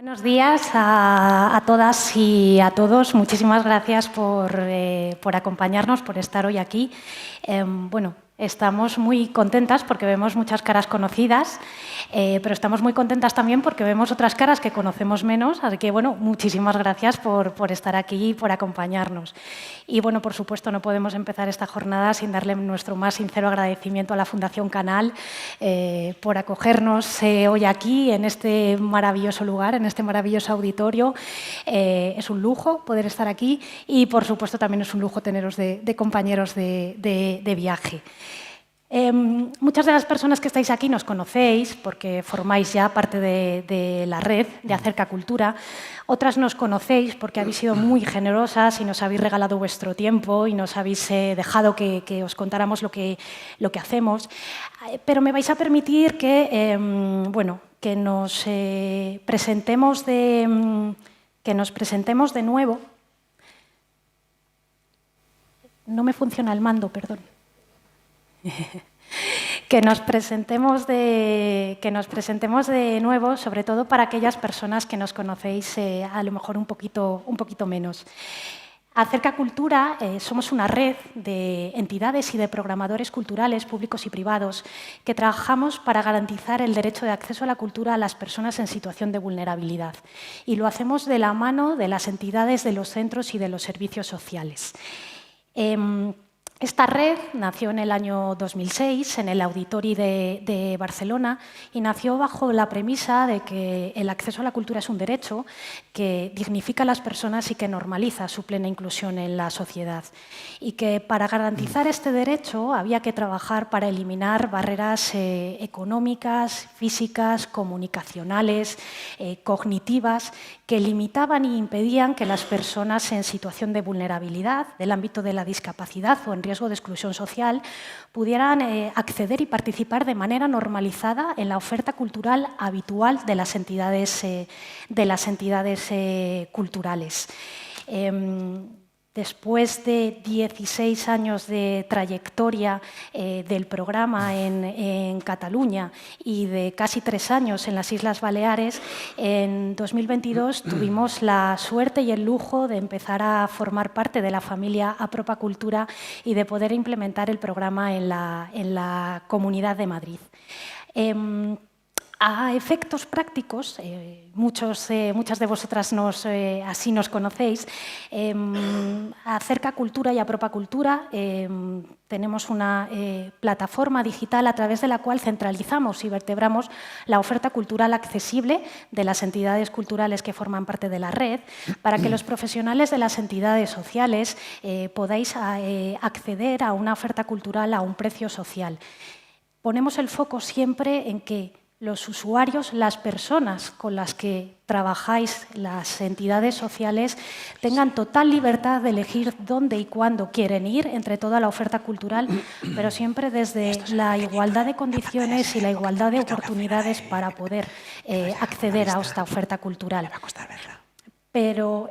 Buenos días a todas y a todos. Muchísimas gracias por acompañarnos, por estar hoy aquí. Estamos muy contentas porque vemos muchas caras conocidas, pero estamos muy contentas también porque vemos otras caras que conocemos menos. Así que, muchísimas gracias por estar aquí y por acompañarnos. Y, por supuesto, no podemos empezar esta jornada sin darle nuestro más sincero agradecimiento a la Fundación Canal por acogernos hoy aquí, en este maravilloso lugar, en este maravilloso auditorio. Es un lujo poder estar aquí y, por supuesto, también es un lujo teneros de compañeros de viaje. Muchas de las personas que estáis aquí nos conocéis porque formáis ya parte de la red de Acerca Cultura. Otras nos conocéis porque habéis sido muy generosas y nos habéis regalado vuestro tiempo y nos habéis dejado que os contáramos lo que hacemos. Pero me vais a permitir que nos presentemos de nuevo. No me funciona el mando, perdón. Que nos presentemos de nuevo, sobre todo para aquellas personas que nos conocéis a lo mejor un poquito menos. Acerca Cultura somos una red de entidades y de programadores culturales públicos y privados que trabajamos para garantizar el derecho de acceso a la cultura a las personas en situación de vulnerabilidad. Y lo hacemos de la mano de las entidades de los centros y de los servicios sociales. Esta red nació en el año 2006 en el Auditori de Barcelona y nació bajo la premisa de que el acceso a la cultura es un derecho que dignifica a las personas y que normaliza su plena inclusión en la sociedad. Y que para garantizar este derecho había que trabajar para eliminar barreras económicas, físicas, comunicacionales, cognitivas, que limitaban e impedían que las personas en situación de vulnerabilidad, del ámbito de la discapacidad o en riesgo de exclusión social, pudieran acceder y participar de manera normalizada en la oferta cultural habitual de las entidades culturales. Después de 16 años de trayectoria del programa en Cataluña y de casi 3 años en las Islas Baleares, en 2022 tuvimos la suerte y el lujo de empezar a formar parte de la familia Apropa Cultura y de poder implementar el programa en la Comunidad de Madrid. A efectos prácticos, muchas de vosotras así nos conocéis, Acerca Cultura y Apropa Cultura tenemos una plataforma digital a través de la cual centralizamos y vertebramos la oferta cultural accesible de las entidades culturales que forman parte de la red para que los profesionales de las entidades sociales podáis acceder a una oferta cultural a un precio social. Ponemos el foco siempre en que los usuarios, las personas con las que trabajáis, las entidades sociales, tengan total libertad de elegir dónde y cuándo quieren ir entre toda la oferta cultural, pero siempre desde la igualdad de condiciones y la igualdad de oportunidades para poder acceder a esta oferta cultural. Pero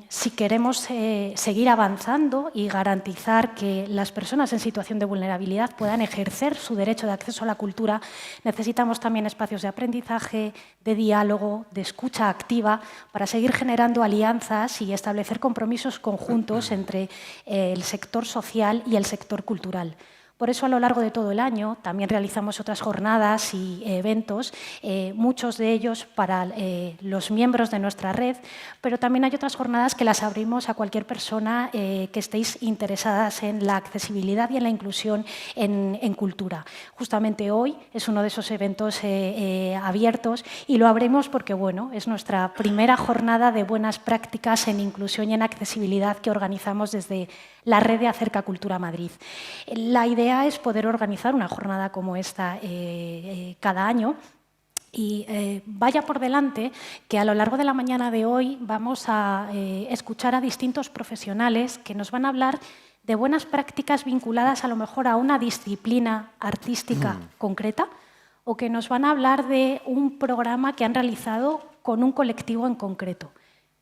si queremos seguir avanzando y garantizar que las personas en situación de vulnerabilidad puedan ejercer su derecho de acceso a la cultura, necesitamos también espacios de aprendizaje, de diálogo, de escucha activa, para seguir generando alianzas y establecer compromisos conjuntos entre el sector social y el sector cultural. Por eso, a lo largo de todo el año, también realizamos otras jornadas y eventos, muchos de ellos para los miembros de nuestra red, pero también hay otras jornadas que las abrimos a cualquier persona que estéis interesadas en la accesibilidad y en la inclusión en cultura. Justamente hoy es uno de esos eventos abiertos y lo abrimos porque es nuestra primera jornada de buenas prácticas en inclusión y en accesibilidad que organizamos desde la red de Acerca Cultura Madrid. La idea es poder organizar una jornada como esta cada año. Y vaya por delante que a lo largo de la mañana de hoy vamos a escuchar a distintos profesionales que nos van a hablar de buenas prácticas vinculadas a lo mejor a una disciplina artística concreta o que nos van a hablar de un programa que han realizado con un colectivo en concreto.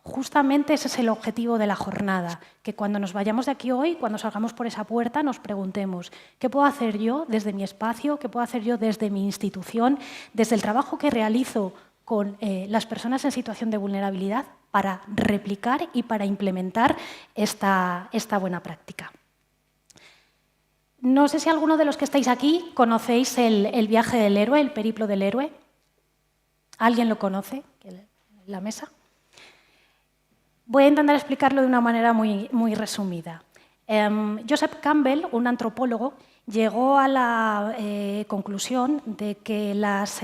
Justamente ese es el objetivo de la jornada, que cuando nos vayamos de aquí hoy, cuando salgamos por esa puerta, nos preguntemos ¿qué puedo hacer yo desde mi espacio? ¿Qué puedo hacer yo desde mi institución? Desde el trabajo que realizo con las personas en situación de vulnerabilidad para replicar y para implementar esta buena práctica. No sé si alguno de los que estáis aquí conocéis el viaje del héroe, el periplo del héroe. ¿Alguien lo conoce en la mesa? Voy a intentar explicarlo de una manera muy resumida. Joseph Campbell, un antropólogo, llegó a la conclusión de que las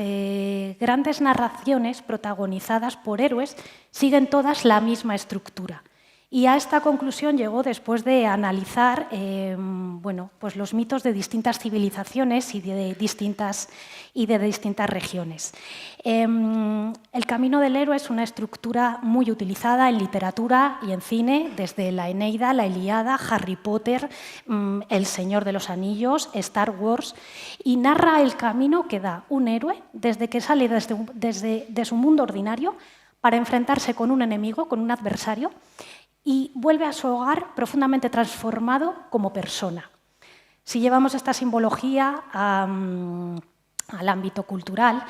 grandes narraciones protagonizadas por héroes siguen todas la misma estructura. Y a esta conclusión llegó después de analizar pues los mitos de distintas civilizaciones y de distintas regiones. El camino del héroe es una estructura muy utilizada en literatura y en cine, desde la Eneida, la Ilíada, Harry Potter, El Señor de los Anillos, Star Wars, y narra el camino que da un héroe desde que sale de su mundo ordinario para enfrentarse con un enemigo, con un adversario, y vuelve a su hogar profundamente transformado como persona. Si llevamos esta simbología al ámbito cultural,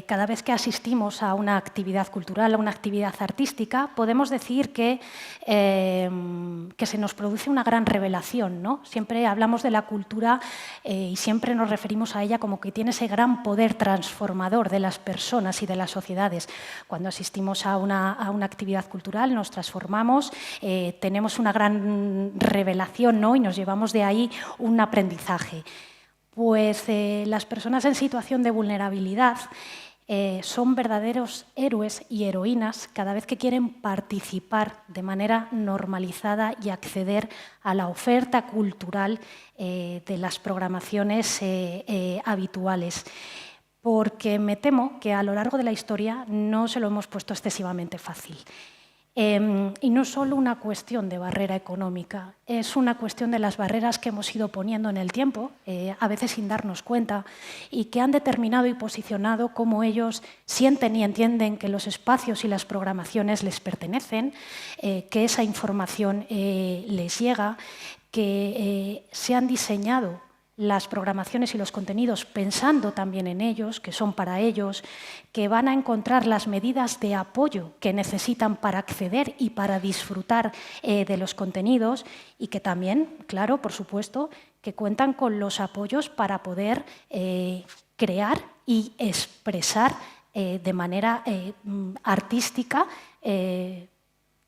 cada vez que asistimos a una actividad cultural, a una actividad artística, podemos decir que se nos produce una gran revelación, ¿no? Siempre hablamos de la cultura y siempre nos referimos a ella como que tiene ese gran poder transformador de las personas y de las sociedades. Cuando asistimos a una actividad cultural nos transformamos, tenemos una gran revelación, ¿no? Y nos llevamos de ahí un aprendizaje. Pues las personas en situación de vulnerabilidad son verdaderos héroes y heroínas cada vez que quieren participar de manera normalizada y acceder a la oferta cultural de las programaciones habituales. Porque me temo que a lo largo de la historia no se lo hemos puesto excesivamente fácil. Y no es solo una cuestión de barrera económica, es una cuestión de las barreras que hemos ido poniendo en el tiempo, a veces sin darnos cuenta, y que han determinado y posicionado cómo ellos sienten y entienden que los espacios y las programaciones les pertenecen, que esa información les llega, que se han diseñado las programaciones y los contenidos pensando también en ellos, que son para ellos, que van a encontrar las medidas de apoyo que necesitan para acceder y para disfrutar de los contenidos y que también, claro, por supuesto, que cuentan con los apoyos para poder crear y expresar de manera artística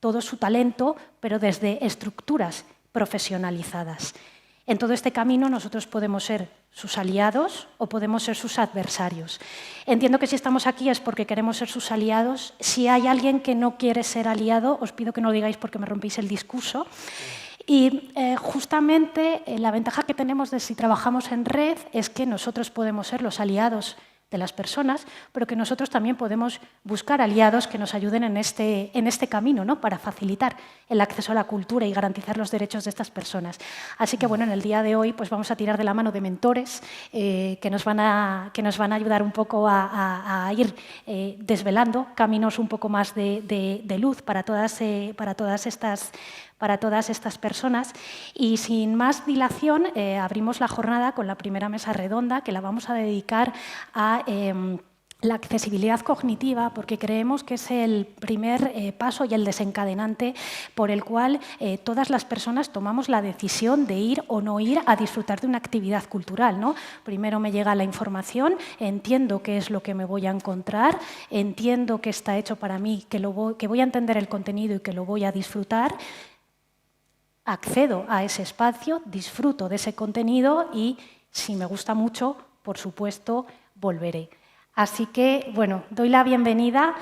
todo su talento, pero desde estructuras profesionalizadas. En todo este camino nosotros podemos ser sus aliados o podemos ser sus adversarios. Entiendo que si estamos aquí es porque queremos ser sus aliados. Si hay alguien que no quiere ser aliado, os pido que no lo digáis porque me rompéis el discurso. Y justamente la ventaja que tenemos de si trabajamos en red es que nosotros podemos ser los aliados de las personas, pero que nosotros también podemos buscar aliados que nos ayuden en este camino, ¿no? Para facilitar el acceso a la cultura y garantizar los derechos de estas personas. Así que, bueno, en el día de hoy pues vamos a tirar de la mano de mentores que nos van a ayudar un poco a ir desvelando caminos un poco más de luz para todas estas personas. Y sin más dilación, abrimos la jornada con la primera mesa redonda, que la vamos a dedicar a la accesibilidad cognitiva, porque creemos que es el primer paso y el desencadenante por el cual todas las personas tomamos la decisión de ir o no ir a disfrutar de una actividad cultural, ¿no? Primero me llega la información, entiendo qué es lo que me voy a encontrar, entiendo que está hecho para mí, que voy a entender el contenido y que lo voy a disfrutar. Accedo a ese espacio, disfruto de ese contenido y, si me gusta mucho, por supuesto, volveré. Así que, bueno, doy la bienvenida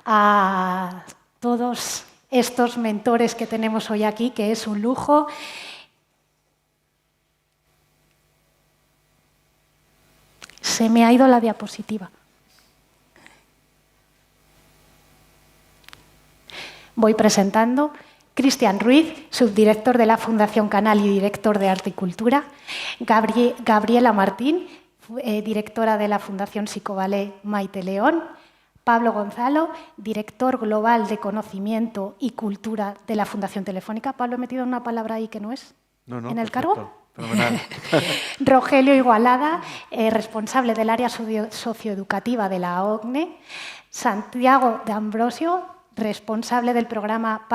a todos estos mentores que tenemos hoy aquí, que es un lujo. Se me ha ido la diapositiva. Voy presentando. Cristian Ruiz, subdirector de la Fundación Canal y director de Arte y Cultura. Gabriela Martín, directora de la Fundación Psicoballet Maite León. Pablo Gonzalo, director global de Conocimiento y Cultura de la Fundación Telefónica. Pablo, he metido una palabra ahí que no es. No, ¿En el perfecto. cargo? Fenomenal. Rogelio Igualada, responsable del área socioeducativa de la OCNE. Santiago de Ambrosio, responsable del programa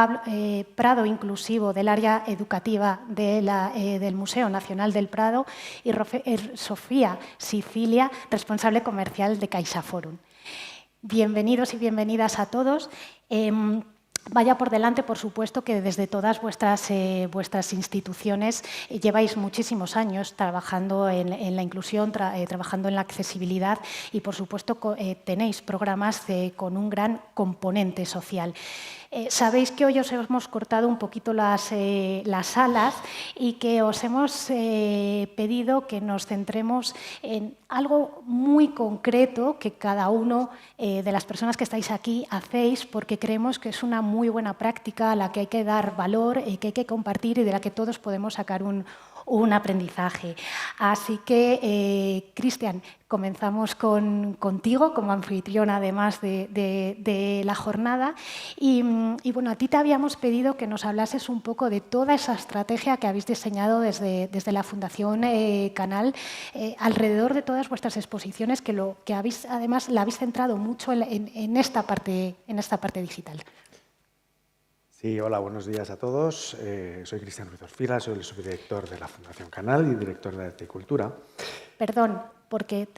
Prado Inclusivo del área educativa del Museo Nacional del Prado. Y Sofía Sicilia, responsable comercial de CaixaForum. Bienvenidos y bienvenidas a todos. Vaya por delante, por supuesto, que desde todas vuestras instituciones lleváis muchísimos años trabajando en la inclusión, trabajando en la accesibilidad y, por supuesto, tenéis programas con un gran componente social. Sabéis que hoy os hemos cortado un poquito las alas y que os hemos pedido que nos centremos en algo muy concreto que cada uno de las personas que estáis aquí hacéis, porque creemos que es una muy buena práctica a la que hay que dar valor, que hay que compartir y de la que todos podemos sacar un aprendizaje. Así que, Cristian, comenzamos contigo como anfitrión, además de la jornada. Y bueno, a ti te habíamos pedido que nos hablases un poco de toda esa estrategia que habéis diseñado desde la Fundación Canal alrededor de todas vuestras exposiciones, que habéis, además, la habéis centrado mucho en esta parte digital. Sí, hola, buenos días a todos. Soy Cristian Ruiz Orfila, soy el subdirector de la Fundación Canal y director de Arte y Cultura. Perdón, porque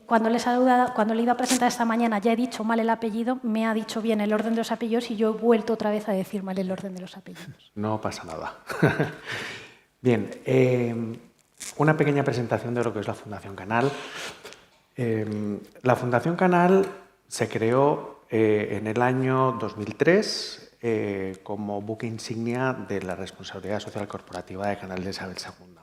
cuando le he ido a presentar esta mañana ya he dicho mal el apellido, me ha dicho bien el orden de los apellidos y yo he vuelto otra vez a decir mal el orden de los apellidos. No pasa nada. Bien, una pequeña presentación de lo que es la Fundación Canal. La Fundación Canal se creó en el año 2003 como buque insignia de la responsabilidad social corporativa de Canal de Isabel II.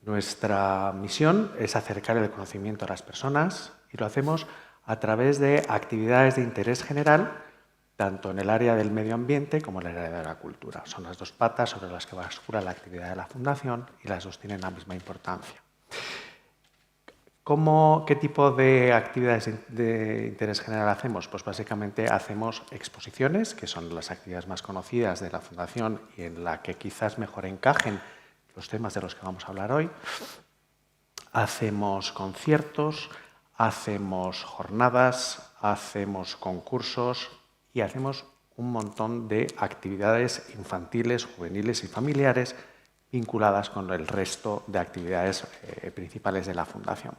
Nuestra misión es acercar el conocimiento a las personas y lo hacemos a través de actividades de interés general, tanto en el área del medio ambiente como en el área de la cultura. Son las dos patas sobre las que bascula la actividad de la Fundación y las dos tienen la misma importancia. ¿Qué tipo de actividades de interés general hacemos? Pues básicamente hacemos exposiciones, que son las actividades más conocidas de la Fundación y en la que quizás mejor encajen los temas de los que vamos a hablar hoy. Hacemos conciertos, hacemos jornadas, hacemos concursos y hacemos un montón de actividades infantiles, juveniles y familiares vinculadas con el resto de actividades principales de la Fundación.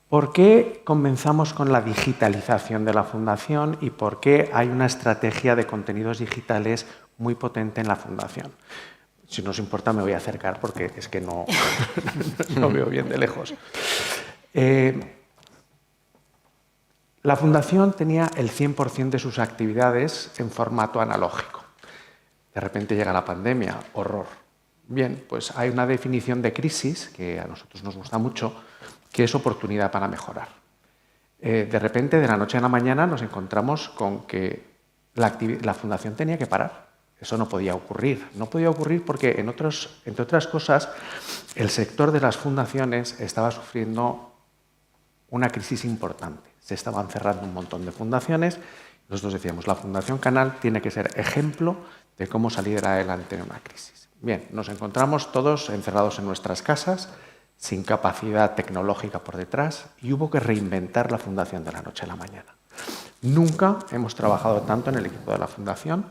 ¿Por qué comenzamos con la digitalización de la Fundación y por qué hay una estrategia de contenidos digitales muy potente en la Fundación? Si no os importa, me voy a acercar porque es que no veo bien de lejos. La Fundación tenía el 100% de sus actividades en formato analógico. De repente llega la pandemia, horror. Bien, pues hay una definición de crisis que a nosotros nos gusta mucho, que es oportunidad para mejorar. De repente, de la noche a la mañana, nos encontramos con que la Fundación tenía que parar. Eso no podía ocurrir. No podía ocurrir porque, entre otras cosas, el sector de las fundaciones estaba sufriendo una crisis importante. Se estaban cerrando un montón de fundaciones. Nosotros decíamos, la Fundación Canal tiene que ser ejemplo de cómo salir adelante en una crisis. Bien, nos encontramos todos encerrados en nuestras casas, sin capacidad tecnológica por detrás, y hubo que reinventar la Fundación de la noche a la mañana. Nunca hemos trabajado tanto en el equipo de la Fundación,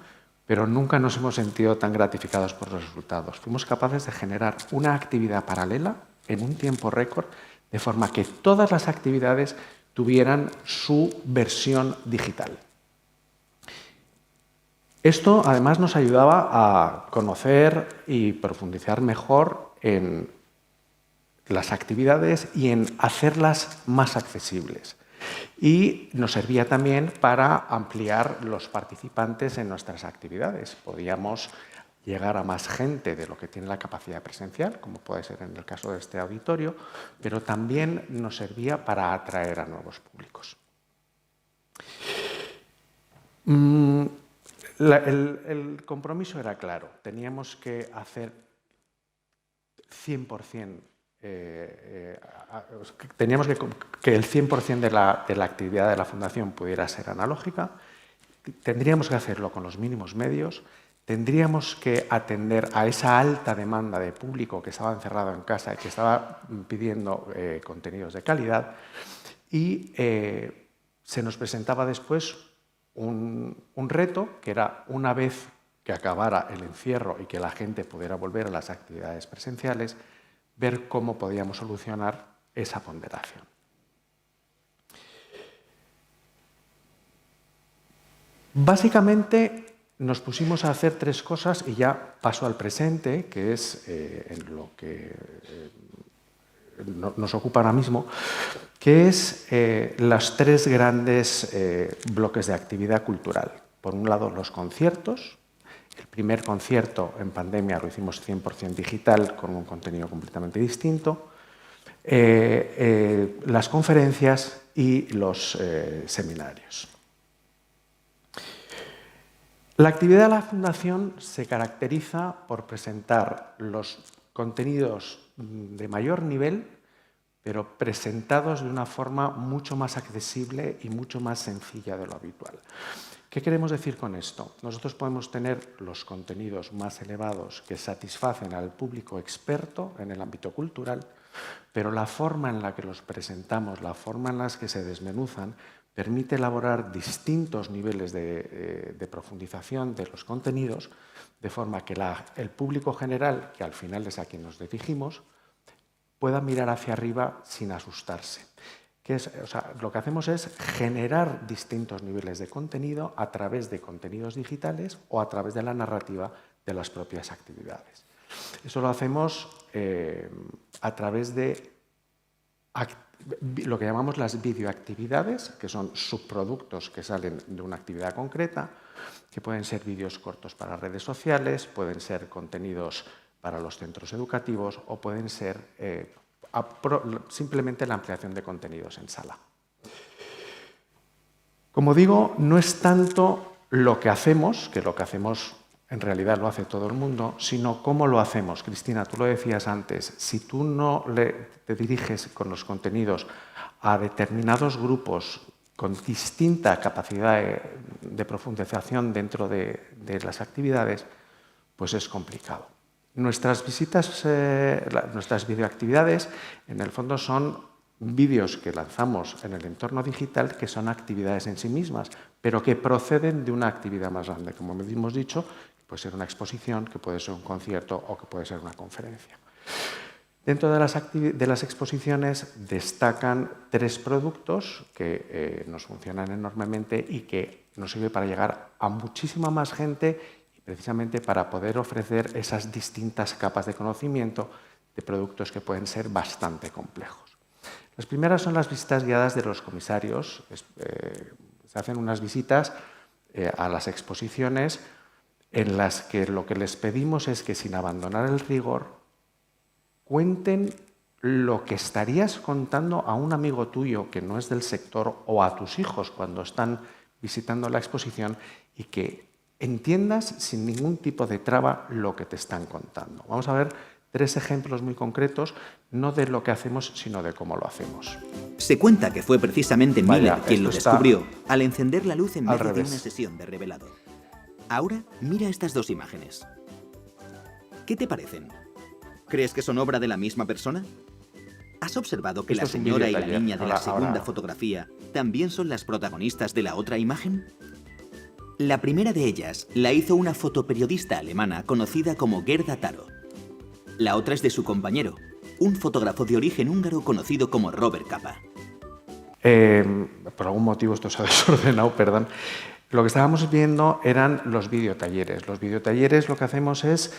pero nunca nos hemos sentido tan gratificados por los resultados. Fuimos capaces de generar una actividad paralela en un tiempo récord, de forma que todas las actividades tuvieran su versión digital. Esto, además, nos ayudaba a conocer y profundizar mejor en las actividades y en hacerlas más accesibles. Y nos servía también para ampliar los participantes en nuestras actividades. Podíamos llegar a más gente de lo que tiene la capacidad presencial, como puede ser en el caso de este auditorio, pero también nos servía para atraer a nuevos públicos. El compromiso era claro. Teníamos que hacer 100%. Teníamos que el 100% de la actividad de la Fundación pudiera ser analógica. Tendríamos que hacerlo con los mínimos medios. tendríamos que atender a esa alta demanda de público que estaba encerrado en casa y que estaba pidiendo contenidos de calidad, y se nos presentaba después un reto que era, una vez que acabara el encierro y que la gente pudiera volver a las actividades presenciales, ver cómo podíamos solucionar esa ponderación. Básicamente nos pusimos a hacer tres cosas y ya paso al presente, que es en lo que nos ocupa ahora mismo, que es los tres grandes bloques de actividad cultural. Por un lado, los conciertos. El primer concierto en pandemia lo hicimos 100% digital, con un contenido completamente distinto. Las conferencias y los seminarios. La actividad de la Fundación se caracteriza por presentar los contenidos de mayor nivel, pero presentados de una forma mucho más accesible y mucho más sencilla de lo habitual. ¿Qué queremos decir con esto? Nosotros podemos tener los contenidos más elevados que satisfacen al público experto en el ámbito cultural, pero la forma en la que los presentamos, la forma en la que se desmenuzan, permite elaborar distintos niveles de profundización de los contenidos, de forma que el público general, que al final es a quien nos dirigimos, pueda mirar hacia arriba sin asustarse. Lo que hacemos es generar distintos niveles de contenido a través de contenidos digitales o a través de la narrativa de las propias actividades. Eso lo hacemos a través de lo que llamamos las videoactividades, que son subproductos que salen de una actividad concreta, que pueden ser vídeos cortos para redes sociales, pueden ser contenidos para los centros educativos o pueden ser simplemente la ampliación de contenidos en sala. Como digo, no es tanto lo que hacemos, que lo que hacemos en realidad lo hace todo el mundo, sino cómo lo hacemos. Cristina, tú lo decías antes, si tú no te diriges con los contenidos a determinados grupos con distinta capacidad de profundización dentro de las actividades, pues es complicado. Nuestras visitas, nuestras videoactividades, en el fondo son vídeos que lanzamos en el entorno digital que son actividades en sí mismas, pero que proceden de una actividad más grande. Como hemos dicho, puede ser una exposición, que puede ser un concierto o que puede ser una conferencia. Dentro de las exposiciones destacan tres productos que nos funcionan enormemente y que nos sirven para llegar a muchísima más gente, precisamente para poder ofrecer esas distintas capas de conocimiento de productos que pueden ser bastante complejos. Las primeras son las visitas guiadas de los comisarios. Se hacen unas visitas a las exposiciones en las que lo que les pedimos es que, sin abandonar el rigor, cuenten lo que estarías contando a un amigo tuyo que no es del sector o a tus hijos cuando están visitando la exposición y que entiendas sin ningún tipo de traba lo que te están contando. Vamos a ver tres ejemplos muy concretos, no de lo que hacemos, sino de cómo lo hacemos. Se cuenta que fue precisamente Miller quien lo descubrió al encender la luz en medio de una sesión de revelado. Ahora, mira estas dos imágenes. ¿Qué te parecen? ¿Crees que son obra de la misma persona? ¿Has observado que la señora y la niña de la segunda fotografía también son las protagonistas de la otra imagen? La primera de ellas la hizo una fotoperiodista alemana conocida como Gerda Taro. La otra es de su compañero, un fotógrafo de origen húngaro conocido como Robert Capa. Por algún motivo esto se ha desordenado, perdón. Lo que estábamos viendo eran los videotalleres. Los videotalleres lo que hacemos es,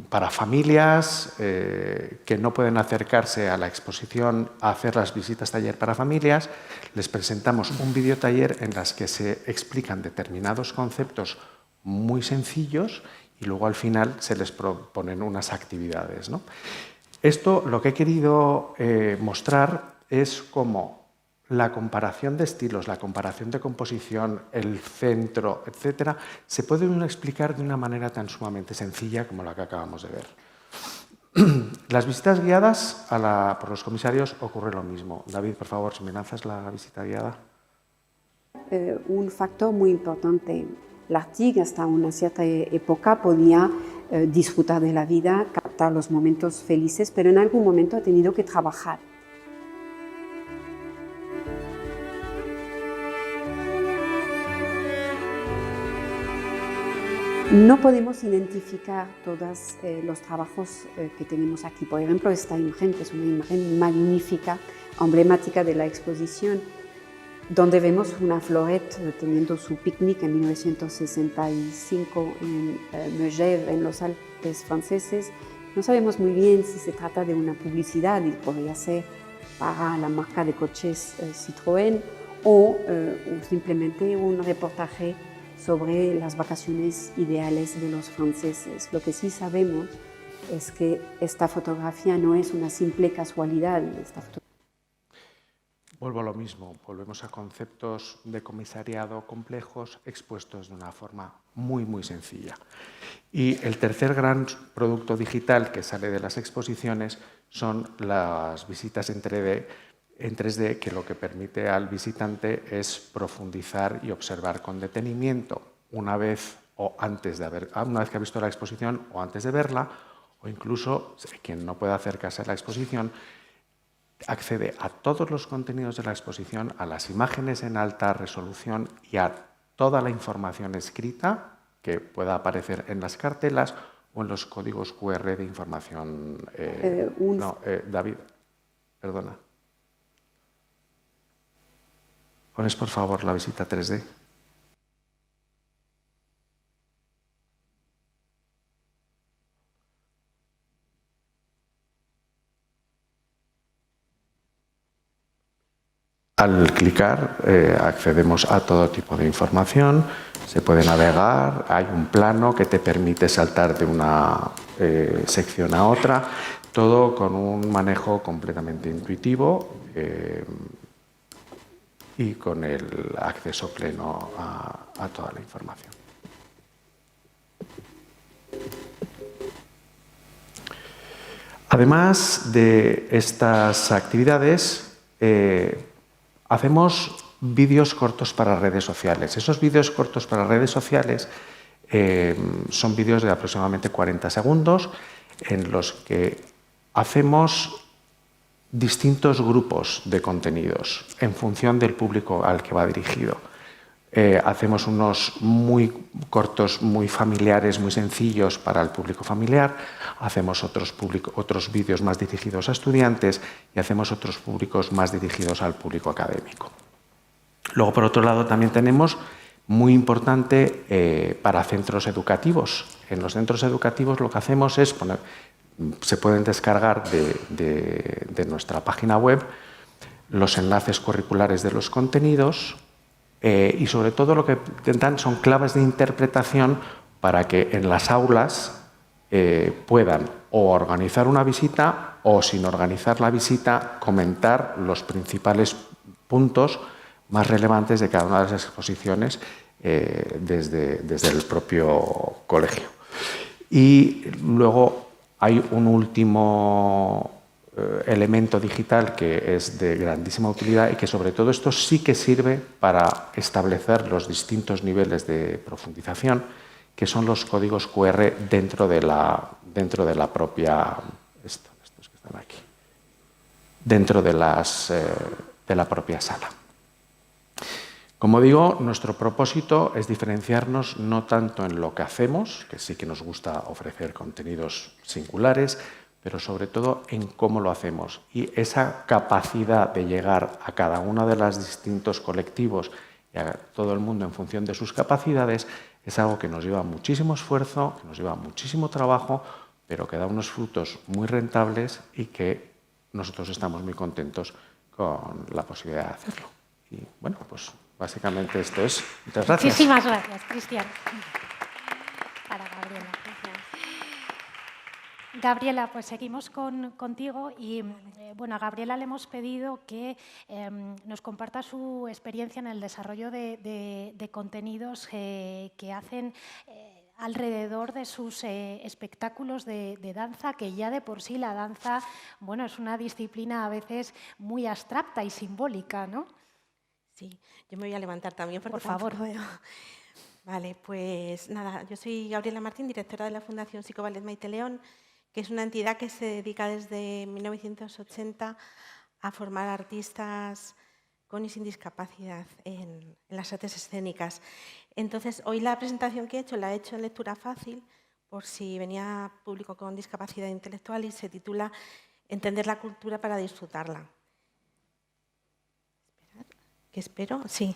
para familias que no pueden acercarse a la exposición a hacer las visitas taller para familias, les presentamos un videotaller en las que se explican determinados conceptos muy sencillos y luego al final se les proponen unas actividades, ¿no? Esto lo que he querido mostrar es cómo la comparación de estilos, la comparación de composición, el centro, etcétera, se puede explicar de una manera tan sumamente sencilla como la que acabamos de ver. Las visitas guiadas por los comisarios ocurre lo mismo. David, por favor, si me lanzas la visita guiada. Un factor muy importante. L'Artigue hasta una cierta época podía disfrutar de la vida, captar los momentos felices, pero en algún momento ha tenido que trabajar. No podemos identificar todos los trabajos que tenemos aquí. Por ejemplo, esta imagen, que es una imagen magnífica, emblemática de la exposición, donde vemos una Florette teniendo su picnic en 1965 en Megève, en los Alpes franceses. No sabemos muy bien si se trata de una publicidad, y podría ser para la marca de coches Citroën, o simplemente un reportaje sobre las vacaciones ideales de los franceses. Lo que sí sabemos es que esta fotografía no es una simple casualidad. Vuelvo a lo mismo, volvemos a conceptos de comisariado complejos expuestos de una forma muy, muy sencilla. Y el tercer gran producto digital que sale de las exposiciones son las visitas en 3D, que lo que permite al visitante es profundizar y observar con detenimiento una vez que ha visto la exposición o antes de verla, o incluso quien no pueda acercarse a la exposición accede a todos los contenidos de la exposición, a las imágenes en alta resolución y a toda la información escrita que pueda aparecer en las cartelas o en los códigos QR de información. David, perdona. Pones, por favor, la visita 3D. Al clicar accedemos a todo tipo de información, se puede navegar, hay un plano que te permite saltar de una sección a otra, todo con un manejo completamente intuitivo y con el acceso pleno a toda la información. Además de estas actividades, hacemos vídeos cortos para redes sociales. Esos vídeos cortos para redes sociales son vídeos de aproximadamente 40 segundos en los que hacemos distintos grupos de contenidos en función del público al que va dirigido. Hacemos unos muy cortos, muy familiares, muy sencillos para el público familiar, hacemos otros vídeos más dirigidos a estudiantes y hacemos otros públicos más dirigidos al público académico. Luego, por otro lado, también tenemos, muy importante, para centros educativos. En los centros educativos lo que hacemos es se pueden descargar de nuestra página web los enlaces curriculares de los contenidos y sobre todo lo que intentan son claves de interpretación para que en las aulas puedan o organizar una visita o, sin organizar la visita, comentar los principales puntos más relevantes de cada una de las exposiciones desde el propio colegio. Y luego hay un último elemento digital que es de grandísima utilidad y que sobre todo esto sí que sirve para establecer los distintos niveles de profundización, que son los códigos QR dentro de la propia estos que están aquí, dentro de la propia sala. Como digo, nuestro propósito es diferenciarnos no tanto en lo que hacemos, que sí que nos gusta ofrecer contenidos singulares, pero sobre todo en cómo lo hacemos. Y esa capacidad de llegar a cada uno de los distintos colectivos y a todo el mundo en función de sus capacidades es algo que nos lleva muchísimo esfuerzo, que nos lleva muchísimo trabajo, pero que da unos frutos muy rentables y que nosotros estamos muy contentos con la posibilidad de hacerlo. Y bueno, pues básicamente esto es. Muchas gracias. Muchísimas gracias, Cristian. Para Gabriela. Gabriela, pues seguimos contigo y bueno, a Gabriela le hemos pedido que nos comparta su experiencia en el desarrollo de contenidos que hacen alrededor de sus espectáculos de danza, que ya de por sí la danza, bueno, es una disciplina a veces muy abstracta y simbólica, ¿no? Sí, yo me voy a levantar también porque por favor. Vale, pues nada, yo soy Gabriela Martín, directora de la Fundación Psicoballet Maite León, que es una entidad que se dedica desde 1980 a formar artistas con y sin discapacidad en las artes escénicas. Entonces, hoy la presentación que he hecho la he hecho en lectura fácil, por si venía público con discapacidad intelectual, y se titula Entender la cultura para disfrutarla. ¿Qué espero? Sí.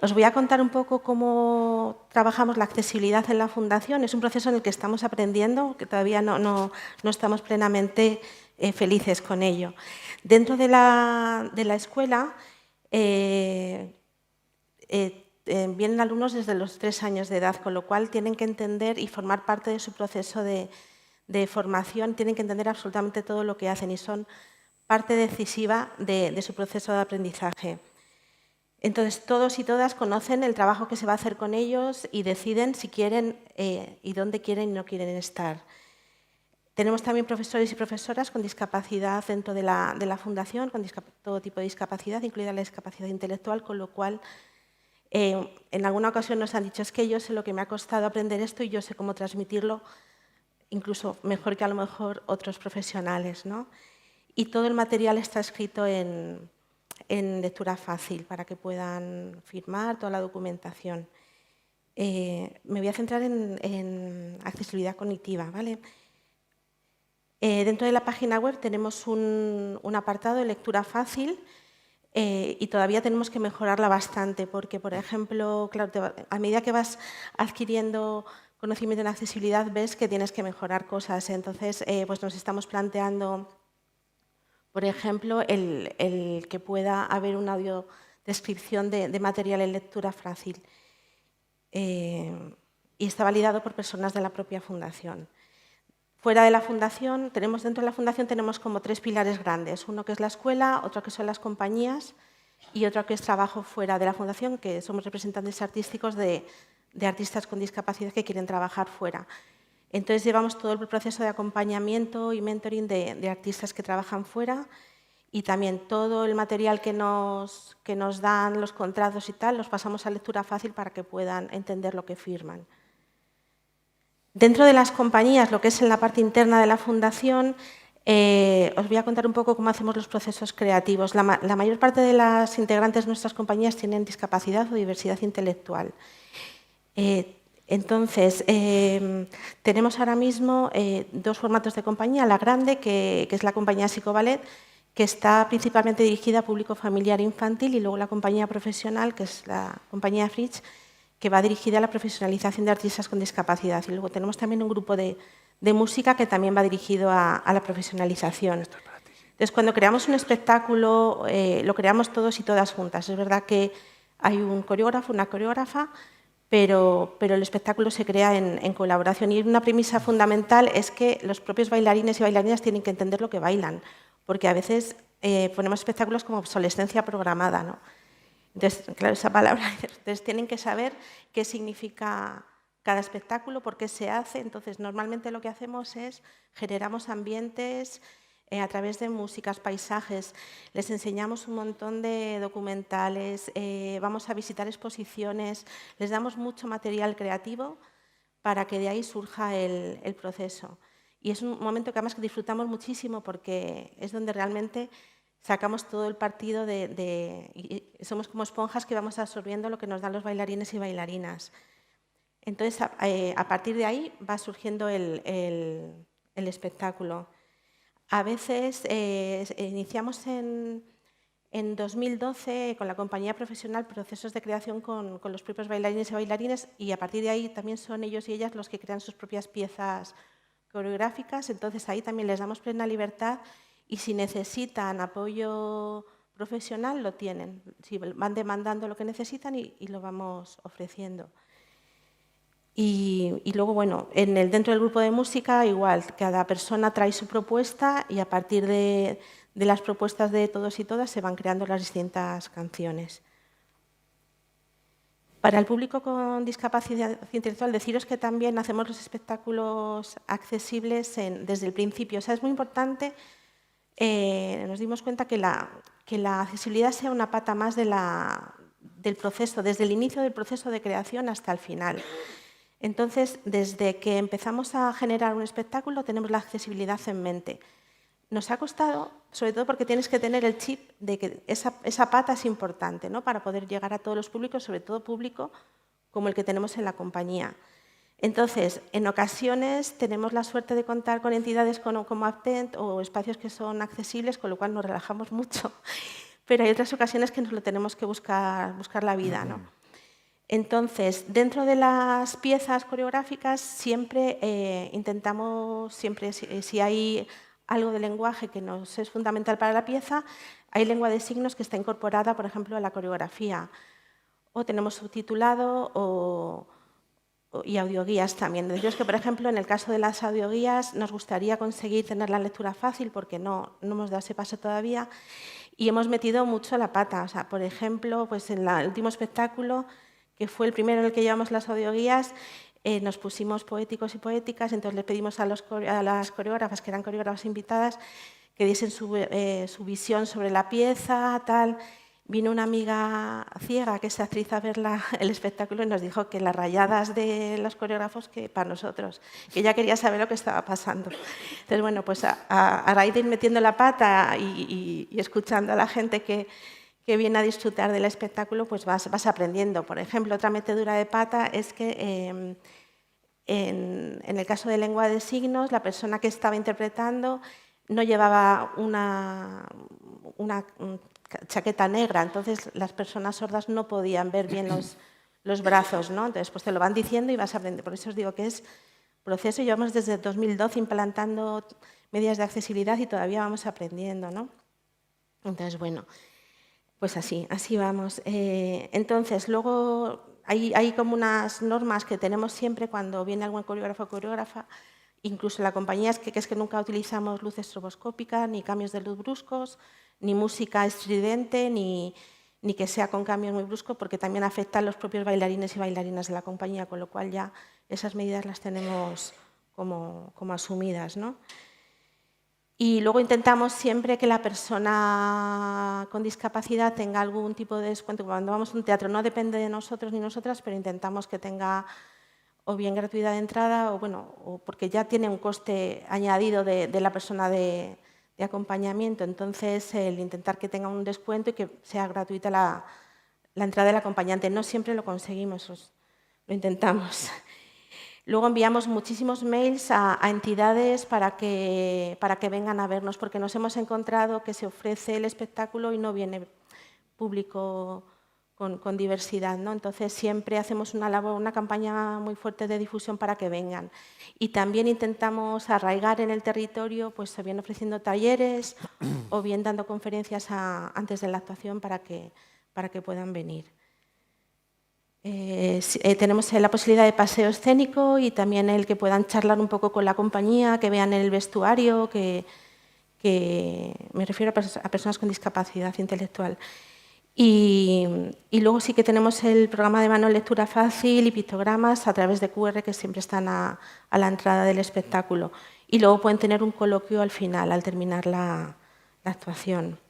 Os voy a contar un poco cómo trabajamos la accesibilidad en la Fundación. Es un proceso en el que estamos aprendiendo, que todavía no estamos plenamente felices con ello. Dentro de la escuela vienen alumnos desde los 3 años de edad, con lo cual tienen que entender y formar parte de su proceso de formación, tienen que entender absolutamente todo lo que hacen y son parte decisiva de su proceso de aprendizaje. Entonces, todos y todas conocen el trabajo que se va a hacer con ellos y deciden si quieren y dónde quieren y no quieren estar. Tenemos también profesores y profesoras con discapacidad dentro de la Fundación, con todo tipo de discapacidad, incluida la discapacidad intelectual, con lo cual en alguna ocasión nos han dicho es que yo sé lo que me ha costado aprender esto y yo sé cómo transmitirlo, incluso mejor que a lo mejor otros profesionales, ¿no? Y todo el material está escrito en lectura fácil para que puedan firmar toda la documentación. Me voy a centrar en accesibilidad cognitiva, ¿vale? Dentro de la página web tenemos un apartado de lectura fácil y todavía tenemos que mejorarla bastante porque, por ejemplo, claro, a medida que vas adquiriendo conocimiento en accesibilidad ves que tienes que mejorar cosas. Entonces, pues nos estamos planteando, por ejemplo, el que pueda haber una audiodescripción de material en lectura fácil y está validado por personas de la propia Fundación. Fuera de la Fundación, dentro de la Fundación tenemos como 3 pilares grandes. Uno que es la escuela, otro que son las compañías y otro que es trabajo fuera de la Fundación, que somos representantes artísticos de artistas con discapacidad que quieren trabajar fuera. Entonces, llevamos todo el proceso de acompañamiento y mentoring de artistas que trabajan fuera y también todo el material que nos dan, los contratos y tal, los pasamos a lectura fácil para que puedan entender lo que firman. Dentro de las compañías, lo que es en la parte interna de la Fundación, os voy a contar un poco cómo hacemos los procesos creativos. La mayor parte de las integrantes de nuestras compañías tienen discapacidad o diversidad intelectual. Entonces, tenemos ahora mismo 2 formatos de compañía. La grande, que es la compañía Psicoballet, que está principalmente dirigida a público familiar e infantil, y luego la compañía profesional, que es la compañía Fritz, que va dirigida a la profesionalización de artistas con discapacidad. Y luego tenemos también un grupo de música que también va dirigido a la profesionalización. Entonces, cuando creamos un espectáculo, lo creamos todos y todas juntas. Es verdad que hay un coreógrafo, una coreógrafa, pero el espectáculo se crea en colaboración. Y una premisa fundamental es que los propios bailarines y bailarinas tienen que entender lo que bailan, porque a veces ponemos espectáculos como obsolescencia programada, ¿no? Entonces, claro, esa palabra, entonces tienen que saber qué significa cada espectáculo, por qué se hace. Entonces, normalmente lo que hacemos es generamos ambientes a través de músicas, paisajes, les enseñamos un montón de documentales, vamos a visitar exposiciones, les damos mucho material creativo para que de ahí surja el proceso. Y es un momento que además que disfrutamos muchísimo porque es donde realmente sacamos todo el partido y somos como esponjas que vamos absorbiendo lo que nos dan los bailarines y bailarinas. Entonces, a partir de ahí va surgiendo el espectáculo. A veces iniciamos en 2012 con la compañía profesional procesos de creación con los propios bailarines y bailarines y a partir de ahí también son ellos y ellas los que crean sus propias piezas coreográficas. Entonces, ahí también les damos plena libertad. Y si necesitan apoyo profesional, lo tienen. Si van demandando lo que necesitan y lo vamos ofreciendo. Y luego, bueno, dentro del grupo de música, igual, cada persona trae su propuesta y a partir de las propuestas de todos y todas se van creando las distintas canciones. Para el público con discapacidad intelectual, deciros que también hacemos los espectáculos accesibles desde el principio. O sea, es muy importante. Nos dimos cuenta que la accesibilidad sea una pata más de del proceso, desde el inicio del proceso de creación hasta el final. Entonces, desde que empezamos a generar un espectáculo, tenemos la accesibilidad en mente. Nos ha costado, sobre todo porque tienes que tener el chip de que esa pata es importante, ¿no? Para poder llegar a todos los públicos, sobre todo público como el que tenemos en la compañía. Entonces, en ocasiones tenemos la suerte de contar con entidades como Aptent o espacios que son accesibles, con lo cual nos relajamos mucho, pero hay otras ocasiones que nos lo tenemos que buscar la vida, ¿no? Entonces, dentro de las piezas coreográficas siempre intentamos, si hay algo de lenguaje que nos es fundamental para la pieza, hay lengua de signos que está incorporada, por ejemplo, a la coreografía, o tenemos subtitulado y audioguías también. Deciros que, por ejemplo, en el caso de las audioguías nos gustaría conseguir tener la lectura fácil porque no hemos dado ese paso todavía y hemos metido mucho la pata. O sea, por ejemplo, pues en el último espectáculo, que fue el primero en el que llevamos las audioguías, nos pusimos poéticos y poéticas, entonces les pedimos a las coreógrafas, que eran coreógrafas invitadas, que diesen su visión sobre la pieza, tal. Vino una amiga ciega, que es actriz, a ver el espectáculo y nos dijo que las rayadas de los coreógrafos que para nosotros, que ella quería saber lo que estaba pasando. Entonces, bueno, pues a raíz de ir metiendo la pata y escuchando a la gente que viene a disfrutar del espectáculo, pues vas aprendiendo. Por ejemplo, otra metedura de pata es que en el caso de lengua de signos, la persona que estaba interpretando no llevaba una chaqueta negra, entonces las personas sordas no podían ver bien los brazos, ¿no? Entonces, pues te lo van diciendo y vas aprendiendo. Por eso os digo que es proceso. Llevamos desde 2012 implantando medidas de accesibilidad y todavía vamos aprendiendo, ¿no? Entonces, bueno, pues así vamos. Entonces, luego hay como unas normas que tenemos siempre cuando viene algún coreógrafo o coreógrafa, incluso la compañía, es que nunca utilizamos luz estroboscópica, ni cambios de luz bruscos, ni música estridente, ni que sea con cambios muy bruscos, porque también afecta a los propios bailarines y bailarinas de la compañía, con lo cual ya esas medidas las tenemos como asumidas, ¿no? Y luego intentamos siempre que la persona con discapacidad tenga algún tipo de descuento. Cuando vamos a un teatro no depende de nosotros ni nosotras, pero intentamos que tenga o bien gratuidad de entrada o porque ya tiene un coste añadido de la persona de acompañamiento. Entonces, el intentar que tenga un descuento y que sea gratuita la entrada del acompañante. No siempre lo conseguimos, lo intentamos. Luego enviamos muchísimos mails a entidades para que vengan a vernos, porque nos hemos encontrado que se ofrece el espectáculo y no viene público con diversidad, ¿no? Entonces siempre hacemos una campaña muy fuerte de difusión para que vengan. Y también intentamos arraigar en el territorio, pues o bien ofreciendo talleres o bien dando conferencias antes de la actuación para que puedan venir. Tenemos la posibilidad de paseo escénico y también el que puedan charlar un poco con la compañía, que vean el vestuario, que me refiero a personas con discapacidad intelectual. Y luego sí que tenemos el programa de mano en lectura fácil y pictogramas a través de QR que siempre están a la entrada del espectáculo. Y luego pueden tener un coloquio al final, al terminar la actuación.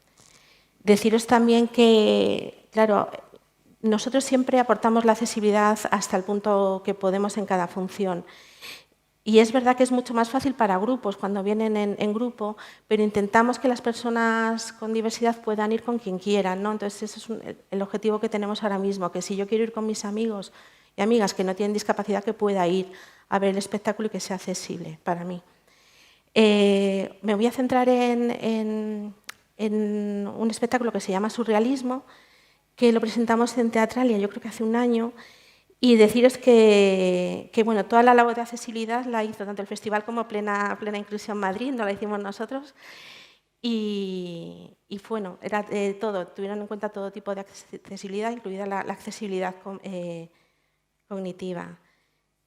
Deciros también que, claro, nosotros siempre aportamos la accesibilidad hasta el punto que podemos en cada función. Y es verdad que es mucho más fácil para grupos, cuando vienen en grupo, pero intentamos que las personas con diversidad puedan ir con quien quieran, ¿no? Entonces, ese es el objetivo que tenemos ahora mismo, que si yo quiero ir con mis amigos y amigas que no tienen discapacidad, que pueda ir a ver el espectáculo y que sea accesible para mí. Me voy a centrar en un espectáculo que se llama Surrealismo, que lo presentamos en Teatralia, yo creo que hace un año, y deciros que bueno, toda la labor de accesibilidad la hizo tanto el festival como Plena Inclusión Madrid, no la hicimos nosotros, y bueno, era todo, tuvieron en cuenta todo tipo de accesibilidad, incluida la accesibilidad cognitiva.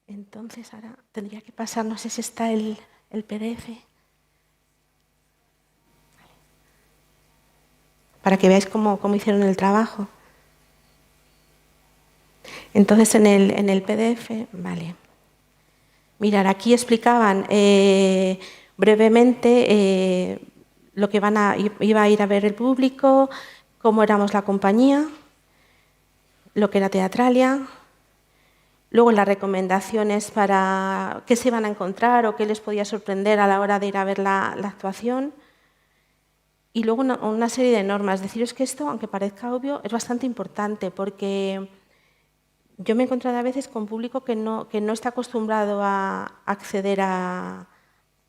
Entonces, ahora tendría que pasar, no sé si está el PDF. Para que veáis cómo hicieron el trabajo. Entonces, en el PDF, vale. Mirad, aquí explicaban brevemente lo que iba a ir a ver el público, cómo éramos la compañía. lo que era Teatralia, luego las recomendaciones para qué se iban a encontrar o qué les podía sorprender a la hora de ir a ver la actuación, y luego una serie de normas. Deciros que esto, aunque parezca obvio, es bastante importante, porque yo me he encontrado a veces con público que no está acostumbrado a acceder a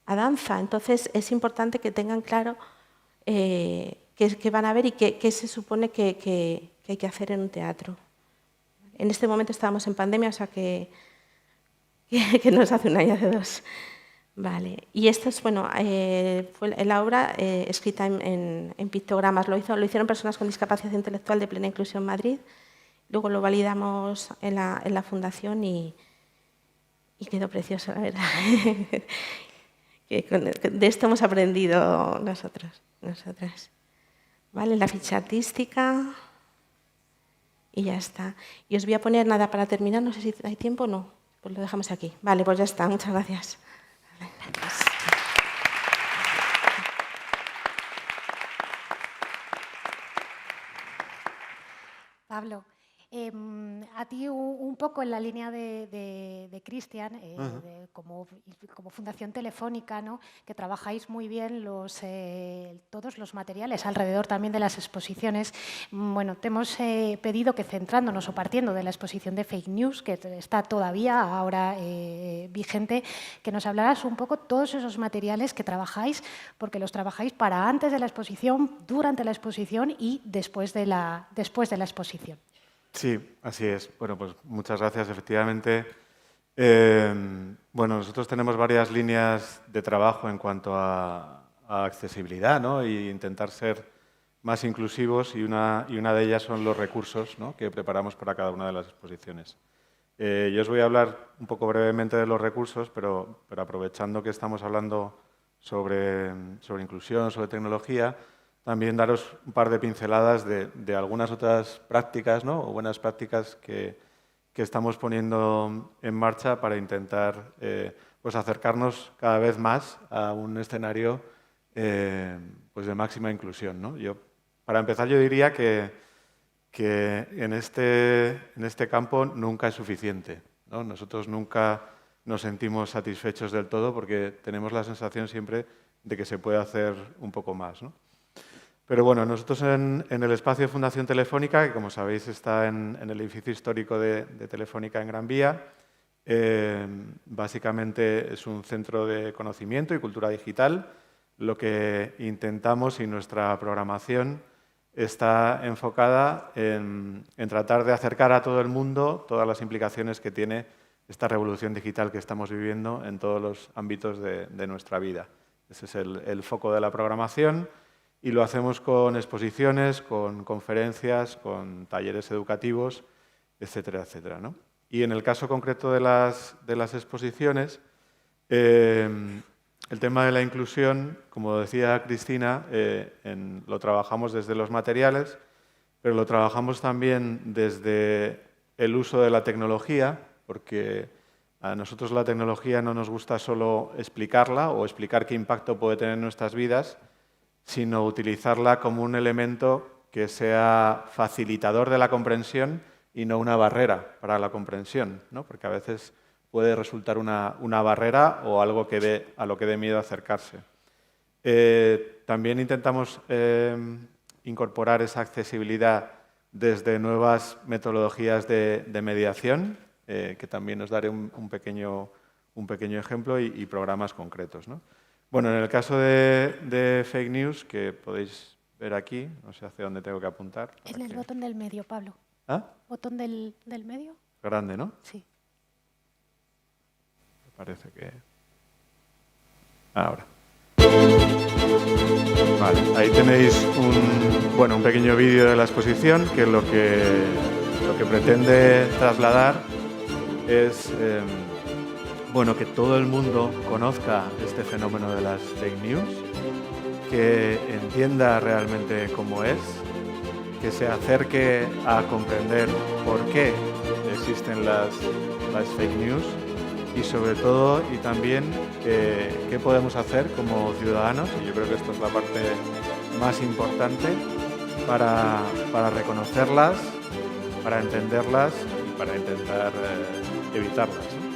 danza. Entonces, es importante que tengan claro qué van a ver y qué se supone que hay que hacer en un teatro. En este momento estábamos en pandemia, o sea que nos hace un año de dos. Vale. Y esto es, bueno, fue la obra escrita en pictogramas. Lo hicieron personas con discapacidad intelectual de Plena Inclusión Madrid. Luego lo validamos en la fundación y quedó precioso, la verdad. De esto hemos aprendido nosotras. Vale, la ficha artística y ya está. Y os voy a poner nada para terminar, no sé si hay tiempo o no. Pues lo dejamos aquí. Vale, pues ya está. Muchas gracias. Gracias. Pablo, a ti un poco en la línea de Cristian, como Fundación Telefónica, ¿no? Que trabajáis muy bien todos los materiales alrededor también de las exposiciones. Bueno, te hemos pedido que, centrándonos o partiendo de la exposición de Fake News, que está todavía ahora vigente, que nos hablaras un poco todos esos materiales que trabajáis, porque los trabajáis para antes de la exposición, durante la exposición y después de la exposición. Sí, así es. Bueno, pues muchas gracias. Efectivamente, bueno, nosotros tenemos varias líneas de trabajo en cuanto a accesibilidad, ¿no? Y intentar ser más inclusivos, y una de ellas son los recursos, ¿no? Que preparamos para cada una de las exposiciones. Yo os voy a hablar un poco brevemente de los recursos, pero aprovechando que estamos hablando sobre inclusión, sobre tecnología, también daros un par de pinceladas de algunas otras prácticas, ¿no? O buenas prácticas que estamos poniendo en marcha para intentar pues acercarnos cada vez más a un escenario pues de máxima inclusión, ¿no? Para empezar, yo diría que en este campo nunca es suficiente, ¿no? Nosotros nunca nos sentimos satisfechos del todo porque tenemos la sensación siempre de que se puede hacer un poco más, ¿no? Pero bueno, nosotros en el espacio de Fundación Telefónica, que como sabéis está en el edificio histórico de Telefónica en Gran Vía, básicamente es un centro de conocimiento y cultura digital. Lo que intentamos y nuestra programación está enfocada en tratar de acercar a todo el mundo todas las implicaciones que tiene esta revolución digital que estamos viviendo en todos los ámbitos de nuestra vida. Ese es el foco de la programación. Y lo hacemos con exposiciones, con conferencias, con talleres educativos, etcétera, etcétera, ¿no? Y en el caso concreto de las exposiciones, el tema de la inclusión, como decía Cristina, lo trabajamos desde los materiales, pero lo trabajamos también desde el uso de la tecnología, porque a nosotros la tecnología no nos gusta solo explicarla o explicar qué impacto puede tener en nuestras vidas, sino utilizarla como un elemento que sea facilitador de la comprensión y no una barrera para la comprensión, ¿no? Porque a veces puede resultar una barrera o algo a lo que dé miedo acercarse. También intentamos incorporar esa accesibilidad desde nuevas metodologías de mediación, que también os daré un pequeño ejemplo y programas concretos, ¿no? Bueno, en el caso de Fake News, que podéis ver aquí, no sé hacia dónde tengo que apuntar. En el botón del medio, Pablo. ¿Ah? ¿Botón del medio? Grande, ¿no? Sí. Me parece que... Ahora. Vale, ahí tenéis un pequeño vídeo de la exposición que lo que pretende trasladar es... bueno, que todo el mundo conozca este fenómeno de las fake news, que entienda realmente cómo es, que se acerque a comprender por qué existen las fake news y sobre todo y también qué podemos hacer como ciudadanos, y yo creo que esto es la parte más importante, para reconocerlas, para entenderlas y para intentar evitarlas, ¿no?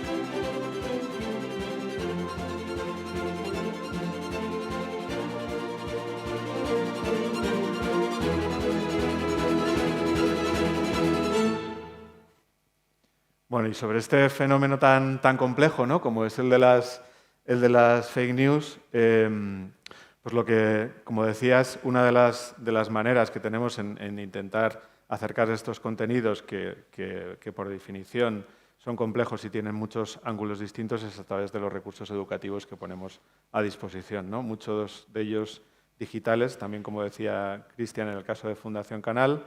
Bueno, y sobre este fenómeno tan complejo, ¿no?, como es el de las fake news, pues lo que, como decías, una de las maneras que tenemos en intentar acercar estos contenidos que por definición son complejos y tienen muchos ángulos distintos es a través de los recursos educativos que ponemos a disposición, ¿no? Muchos de ellos digitales, también como decía Cristian en el caso de Fundación Canal,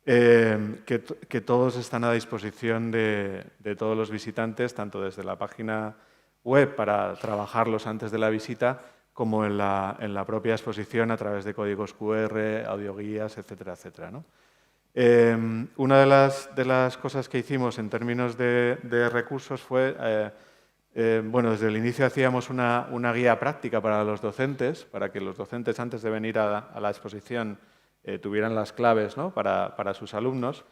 que todos están a disposición de todos los visitantes, tanto desde la página web para trabajarlos antes de la visita, como en la propia exposición a través de códigos QR, audioguías, etcétera, etcétera, ¿no? Una de las cosas que hicimos en términos de recursos fue, bueno, desde el inicio hacíamos una guía práctica para los docentes, para que los docentes antes de venir a la exposición tuvieran las claves, ¿no?, para sus alumnos,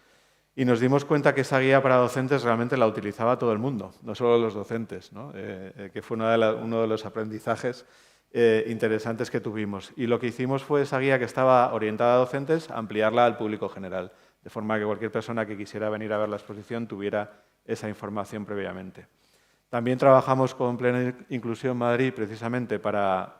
y nos dimos cuenta que esa guía para docentes realmente la utilizaba todo el mundo, no solo los docentes, ¿no? Que fue uno de los aprendizajes interesantes que tuvimos. Y lo que hicimos fue esa guía que estaba orientada a docentes, ampliarla al público general, de forma que cualquier persona que quisiera venir a ver la exposición tuviera esa información previamente. También trabajamos con Plena Inclusión Madrid precisamente para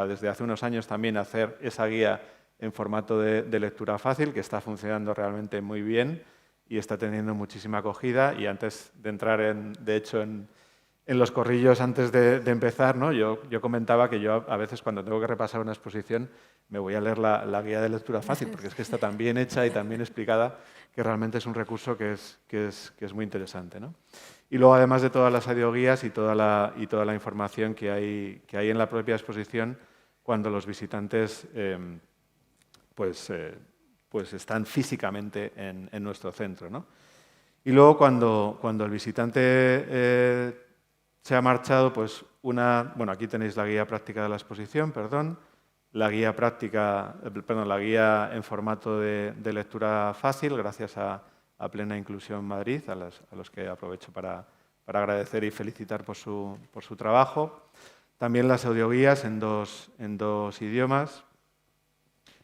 desde hace unos años también hacer esa guía en formato de lectura fácil, que está funcionando realmente muy bien y está teniendo muchísima acogida. Y antes de entrar, de hecho, en los corrillos, antes de empezar, ¿no?, yo comentaba que yo a veces cuando tengo que repasar una exposición me voy a leer la guía de lectura fácil, porque es que está tan bien hecha y tan bien explicada que realmente es un recurso que es muy interesante, ¿no? Y luego, además de todas las audioguías y toda la información que hay en la propia exposición, cuando los visitantes pues están físicamente en nuestro centro, ¿no? Y luego, cuando el visitante se ha marchado, pues bueno, aquí tenéis la guía práctica de la exposición, la guía en formato de lectura fácil, gracias a Plena Inclusión Madrid, a los que aprovecho para agradecer y felicitar por su trabajo. También las audioguías en dos idiomas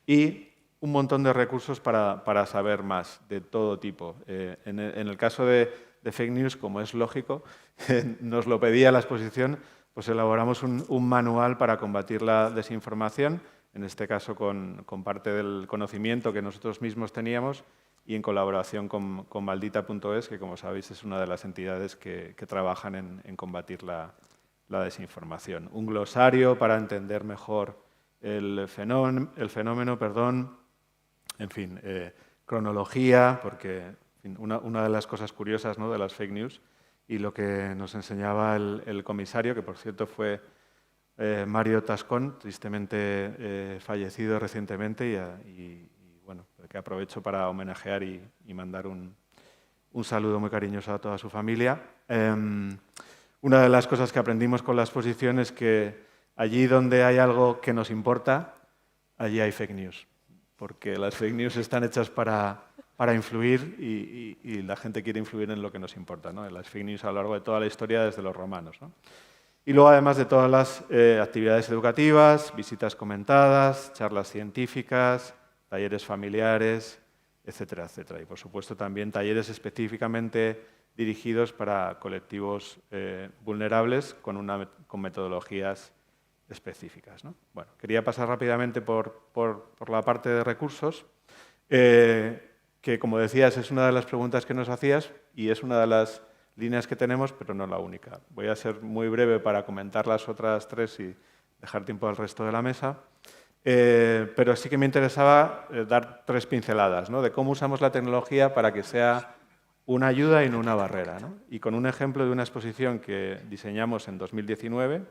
y un montón de recursos para saber más, de todo tipo. En el caso de fake news, como es lógico, nos lo pedía la exposición, pues elaboramos un manual para combatir la desinformación, en este caso con parte del conocimiento que nosotros mismos teníamos y en colaboración con Maldita.es, que como sabéis es una de las entidades que trabajan en combatir la desinformación. Un glosario para entender mejor el fenómeno, en fin, cronología, porque en fin, una de las cosas curiosas, ¿no?, de las fake news y lo que nos enseñaba el comisario, que por cierto fue Mario Tascón, tristemente fallecido recientemente y bueno, que aprovecho para homenajear y mandar un saludo muy cariñoso a toda su familia. Una de las cosas que aprendimos con la exposición es que allí donde hay algo que nos importa, allí hay fake news, porque las fake news están hechas para influir y la gente quiere influir en lo que nos importa, ¿no? En las fake news a lo largo de toda la historia, desde los romanos, ¿no? Y luego, además de todas las actividades educativas, visitas comentadas, charlas científicas, talleres familiares, etcétera, etcétera. Y, por supuesto, también talleres específicamente dirigidos para colectivos vulnerables con metodologías específicas, ¿no? Bueno, quería pasar rápidamente por la parte de recursos, que, como decías, es una de las preguntas que nos hacías y es una de las líneas que tenemos, pero no la única. Voy a ser muy breve para comentar las otras tres y dejar tiempo al resto de la mesa. Pero sí que me interesaba dar tres pinceladas, ¿no?, de cómo usamos la tecnología para que sea una ayuda y no una barrera, ¿no? Y con un ejemplo de una exposición que diseñamos en 2019,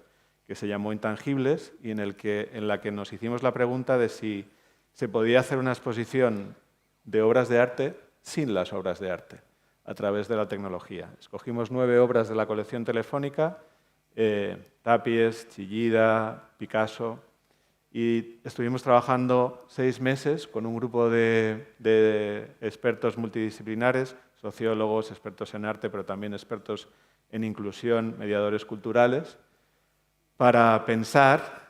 que se llamó Intangibles, y en la que nos hicimos la pregunta de si se podía hacer una exposición de obras de arte sin las obras de arte, a través de la tecnología. Escogimos 9 obras de la colección telefónica, Tapies, Chillida, Picasso, Y estuvimos trabajando 6 meses con un grupo de expertos multidisciplinares, sociólogos, expertos en arte, pero también expertos en inclusión, mediadores culturales, para pensar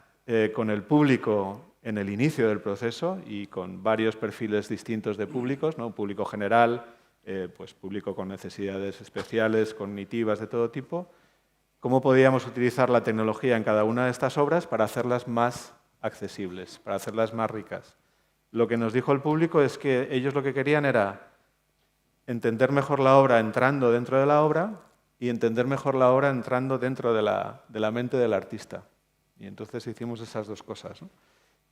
con el público en el inicio del proceso y con varios perfiles distintos de públicos, ¿no? Público general, pues público con necesidades especiales, cognitivas de todo tipo, cómo podíamos utilizar la tecnología en cada una de estas obras para hacerlas más accesibles, para hacerlas más ricas. Lo que nos dijo el público es que ellos lo que querían era entender mejor la obra entrando dentro de la obra y entender mejor la obra entrando dentro de la mente del artista. Y entonces hicimos esas dos cosas, ¿no?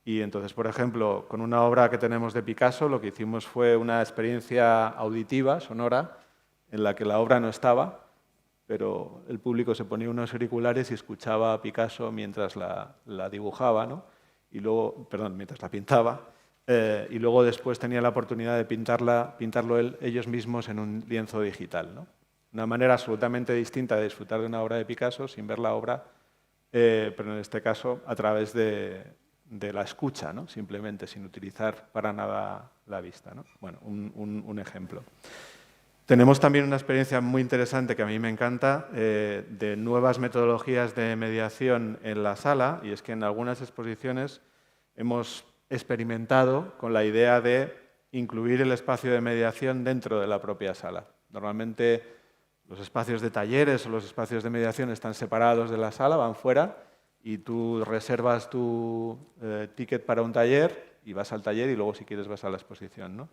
Y entonces, por ejemplo, con una obra que tenemos de Picasso, lo que hicimos fue una experiencia auditiva, sonora, en la que la obra no estaba, pero el público se ponía unos auriculares y escuchaba a Picasso mientras la dibujaba, ¿no? Y luego, perdón, mientras la pintaba, y luego después tenía la oportunidad de pintarlo ellos mismos en un lienzo digital, ¿no? Una manera absolutamente distinta de disfrutar de una obra de Picasso sin ver la obra, pero en este caso a través de la escucha, ¿no? Simplemente, sin utilizar para nada la vista, ¿no? Bueno, un ejemplo. Tenemos también una experiencia muy interesante que a mí me encanta de nuevas metodologías de mediación en la sala, y es que en algunas exposiciones hemos experimentado con la idea de incluir el espacio de mediación dentro de la propia sala. Normalmente los espacios de talleres o los espacios de mediación están separados de la sala, van fuera, y tú reservas tu ticket para un taller y vas al taller y luego si quieres vas a la exposición, ¿no?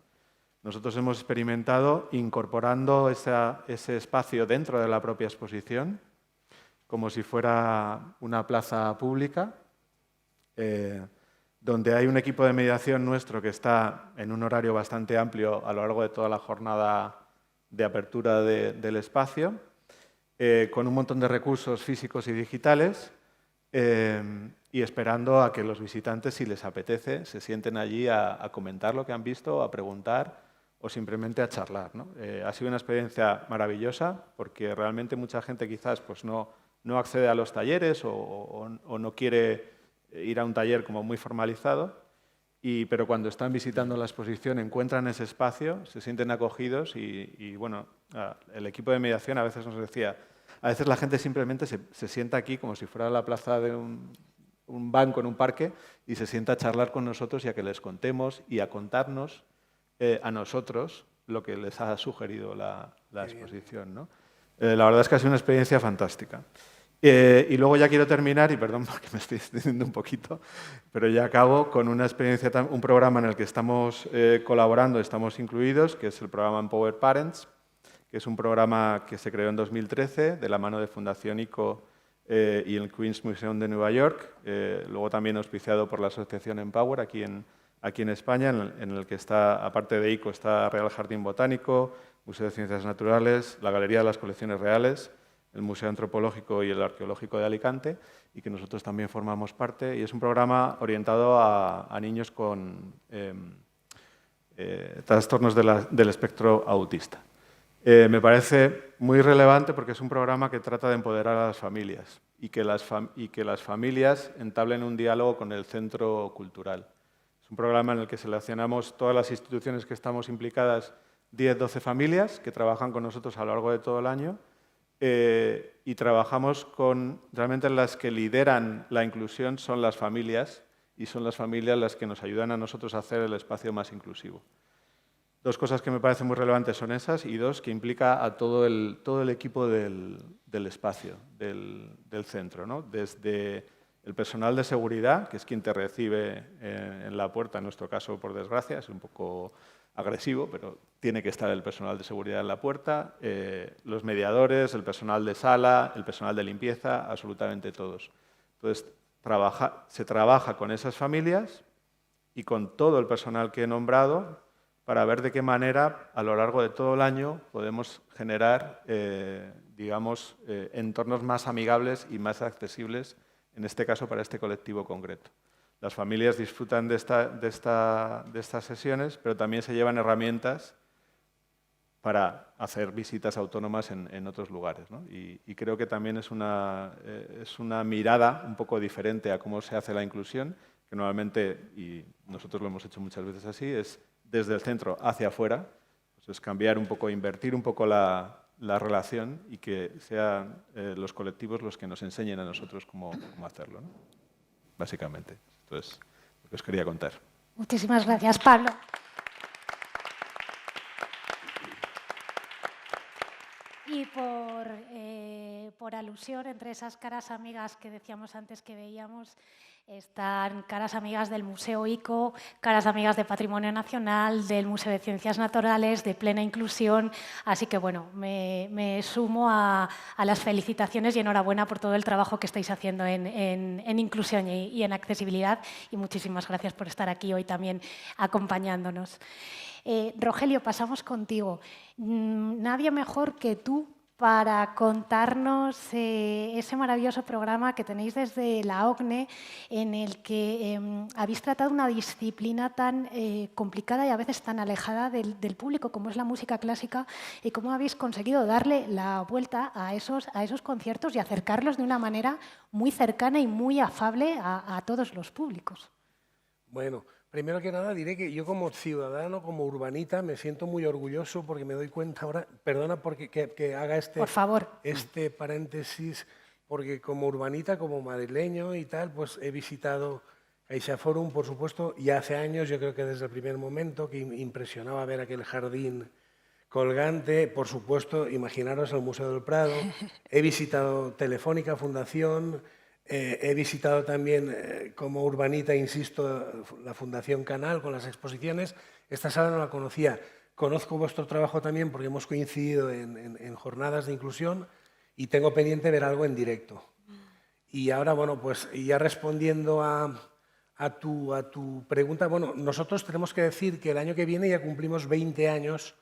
Nosotros hemos experimentado incorporando ese espacio dentro de la propia exposición, como si fuera una plaza pública, donde hay un equipo de mediación nuestro que está en un horario bastante amplio a lo largo de toda la jornada de apertura del espacio, con un montón de recursos físicos y digitales, y esperando a que los visitantes, si les apetece, se sienten allí a comentar lo que han visto, a preguntar o simplemente a charlar, ¿no? Ha sido una experiencia maravillosa porque realmente mucha gente quizás pues, no accede a los talleres o no quiere ir a un taller como muy formalizado, pero cuando están visitando la exposición encuentran ese espacio, se sienten acogidos y bueno, el equipo de mediación a veces nos decía, a veces la gente simplemente se sienta aquí como si fuera la plaza de un banco en un parque y se sienta a charlar con nosotros y a que les contemos y a contarnos a nosotros lo que les ha sugerido la exposición, ¿no? La verdad es que ha sido una experiencia fantástica. Y luego ya quiero terminar, y perdón porque me estoy extendiendo un poquito, pero ya acabo con una experiencia, un programa en el que estamos colaborando, estamos incluidos, que es el programa Empower Parents, que es un programa que se creó en 2013 de la mano de Fundación ICO y el Queen's Museum de Nueva York, luego también auspiciado por la asociación Empower aquí en España, en el que está, aparte de ICO, está Real Jardín Botánico, Museo de Ciencias Naturales, la Galería de las Colecciones Reales, el Museo Antropológico y el Arqueológico de Alicante, y que nosotros también formamos parte. Y es un programa orientado a niños con trastornos del espectro autista. Me parece muy relevante porque es un programa que trata de empoderar a las familias y que las familias entablen un diálogo con el centro cultural. Es un programa en el que seleccionamos todas las instituciones que estamos implicadas, 10-12 familias que trabajan con nosotros a lo largo de todo el año y trabajamos con, realmente las que lideran la inclusión son las familias y son las familias las que nos ayudan a nosotros a hacer el espacio más inclusivo. Dos cosas que me parecen muy relevantes son esas y dos que implica a todo el equipo del espacio, del centro, ¿no? Desde el personal de seguridad, que es quien te recibe en la puerta, en nuestro caso, por desgracia, es un poco agresivo, pero tiene que estar el personal de seguridad en la puerta, los mediadores, el personal de sala, el personal de limpieza, absolutamente todos. Entonces, se trabaja con esas familias y con todo el personal que he nombrado para ver de qué manera, a lo largo de todo el año, podemos generar, digamos, entornos más amigables y más accesibles, en este caso para este colectivo concreto. Las familias disfrutan de estas sesiones, pero también se llevan herramientas para hacer visitas autónomas en otros lugares, ¿no? Y creo que también es una mirada un poco diferente a cómo se hace la inclusión que normalmente, y nosotros lo hemos hecho muchas veces así, es desde el centro hacia afuera, pues es cambiar un poco, invertir un poco la relación y que sean los colectivos los que nos enseñen a nosotros cómo hacerlo, ¿no? Básicamente. Entonces, lo que os quería contar. Muchísimas gracias, Pablo. Y por alusión, entre esas caras amigas que decíamos antes que veíamos, están caras amigas del Museo ICO, caras amigas de Patrimonio Nacional, del Museo de Ciencias Naturales, de Plena Inclusión. Así que, bueno, me sumo a las felicitaciones y enhorabuena por todo el trabajo que estáis haciendo en inclusión y en accesibilidad. Y muchísimas gracias por estar aquí hoy también acompañándonos. Rogelio, pasamos contigo. Nadie mejor que tú para contarnos ese maravilloso programa que tenéis desde la OCNE, en el que habéis tratado una disciplina tan complicada y a veces tan alejada del público como es la música clásica, y cómo habéis conseguido darle la vuelta a esos conciertos y acercarlos de una manera muy cercana y muy afable a todos los públicos. Bueno, primero que nada diré que yo como ciudadano, como urbanita, me siento muy orgulloso porque me doy cuenta ahora, perdona porque que haga este paréntesis, porque como urbanita, como madrileño y tal, pues he visitado CaixaForum, por supuesto, y hace años, yo creo que desde el primer momento, que impresionaba ver aquel jardín colgante, por supuesto, imaginaros el Museo del Prado, he visitado Telefónica, Fundación. He visitado también, como urbanita, insisto, la Fundación Canal con las exposiciones. Esta sala no la conocía. Conozco vuestro trabajo también porque hemos coincidido en jornadas de inclusión y tengo pendiente ver algo en directo. Y ahora, bueno, pues ya respondiendo a tu pregunta, bueno, nosotros tenemos que decir que el año que viene ya cumplimos 20 años,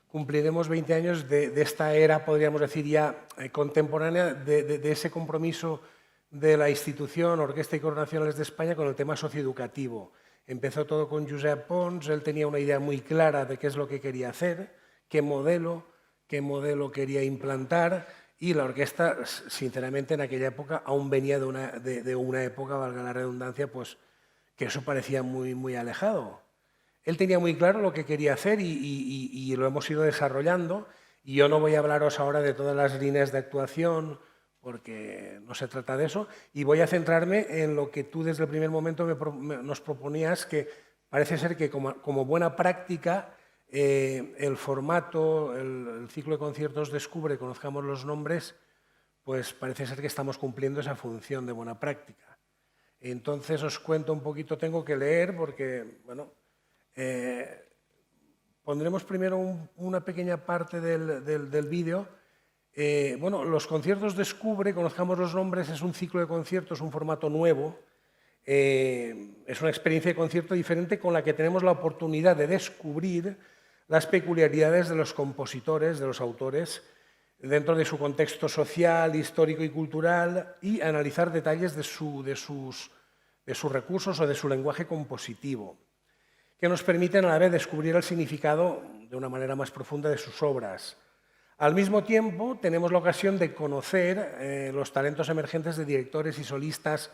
cumpliremos 20 años de esta era, podríamos decir, ya contemporánea, de ese compromiso de la institución Orquesta y Coro Nacionales de España con el tema socioeducativo. Empezó todo con Josep Pons, él tenía una idea muy clara de qué es lo que quería hacer, qué modelo quería implantar, y la orquesta, sinceramente, en aquella época aún venía de una época, valga la redundancia, pues que eso parecía muy alejado. Él tenía muy claro lo que quería hacer y lo hemos ido desarrollando, y yo no voy a hablaros ahora de todas las líneas de actuación, porque no se trata de eso, y voy a centrarme en lo que tú desde el primer momento nos proponías, que parece ser que como buena práctica el formato, el ciclo de conciertos Descubre, conozcamos los nombres, pues parece ser que estamos cumpliendo esa función de buena práctica. Entonces os cuento un poquito, tengo que leer porque, bueno, pondremos primero una pequeña parte del vídeo. Bueno, los conciertos Descubre, conozcamos los nombres, es un ciclo de conciertos, un formato nuevo, es una experiencia de concierto diferente con la que tenemos la oportunidad de descubrir las peculiaridades de los compositores, de los autores, dentro de su contexto social, histórico y cultural, y analizar detalles de sus recursos o de su lenguaje compositivo, que nos permiten a la vez descubrir el significado de una manera más profunda de sus obras. Al mismo tiempo, tenemos la ocasión de conocer los talentos emergentes de directores y solistas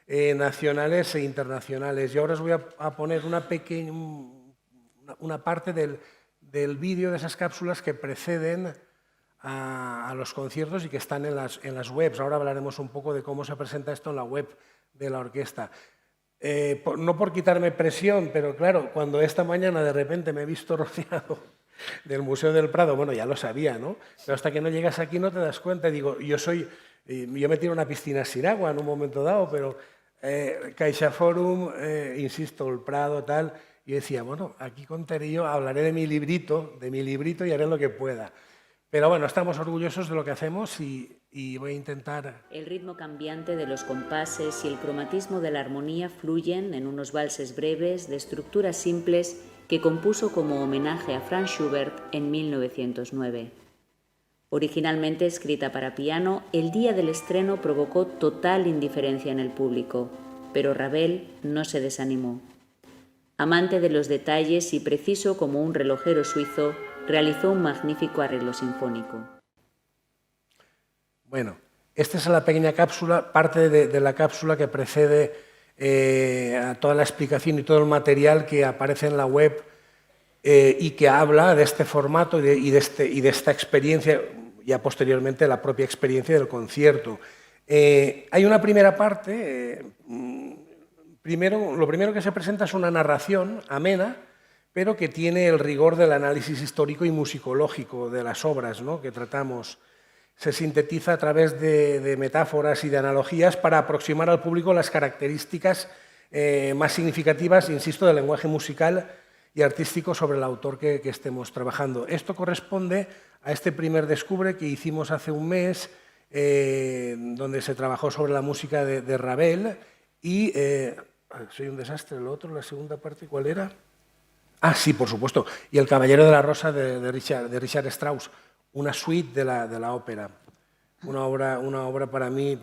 nacionales e internacionales. Y ahora os voy a poner una parte del vídeo de esas cápsulas que preceden a los conciertos y que están en las webs. Ahora hablaremos un poco de cómo se presenta esto en la web de la orquesta. No por quitarme presión, pero claro, cuando esta mañana de repente me he visto rodeado del Museo del Prado, bueno, ya lo sabía, ¿no? Pero hasta que no llegas aquí no te das cuenta. Digo, yo me tiro a una piscina sin agua en un momento dado, pero CaixaForum, insisto, el Prado, tal, y decía, bueno, aquí contaré yo, hablaré de mi librito y haré lo que pueda. Pero bueno, estamos orgullosos de lo que hacemos y voy a intentar... El ritmo cambiante de los compases y el cromatismo de la armonía fluyen en unos valses breves de estructuras simples que compuso como homenaje a Franz Schubert en 1909. Originalmente escrita para piano, el día del estreno provocó total indiferencia en el público, pero Ravel no se desanimó. Amante de los detalles y preciso como un relojero suizo, realizó un magnífico arreglo sinfónico. Bueno, esta es la pequeña cápsula, parte de la cápsula que precede a toda la explicación y todo el material que aparece en la web y que habla de este formato y de esta experiencia, ya posteriormente la propia experiencia del concierto. Hay una primera parte, lo primero que se presenta es una narración amena, pero que tiene el rigor del análisis histórico y musicológico de las obras, ¿no?, que tratamos. Se sintetiza a través de metáforas y de analogías para aproximar al público las características más significativas, insisto, del lenguaje musical y artístico sobre el autor que estemos trabajando. Esto corresponde a este primer Descubre que hicimos hace un mes, donde se trabajó sobre la música de Ravel y... soy un desastre, lo otro, la segunda parte, ¿cuál era? Ah, sí, por supuesto. Y El Caballero de la Rosa de Richard Strauss, una suite de la ópera. Una obra para mí,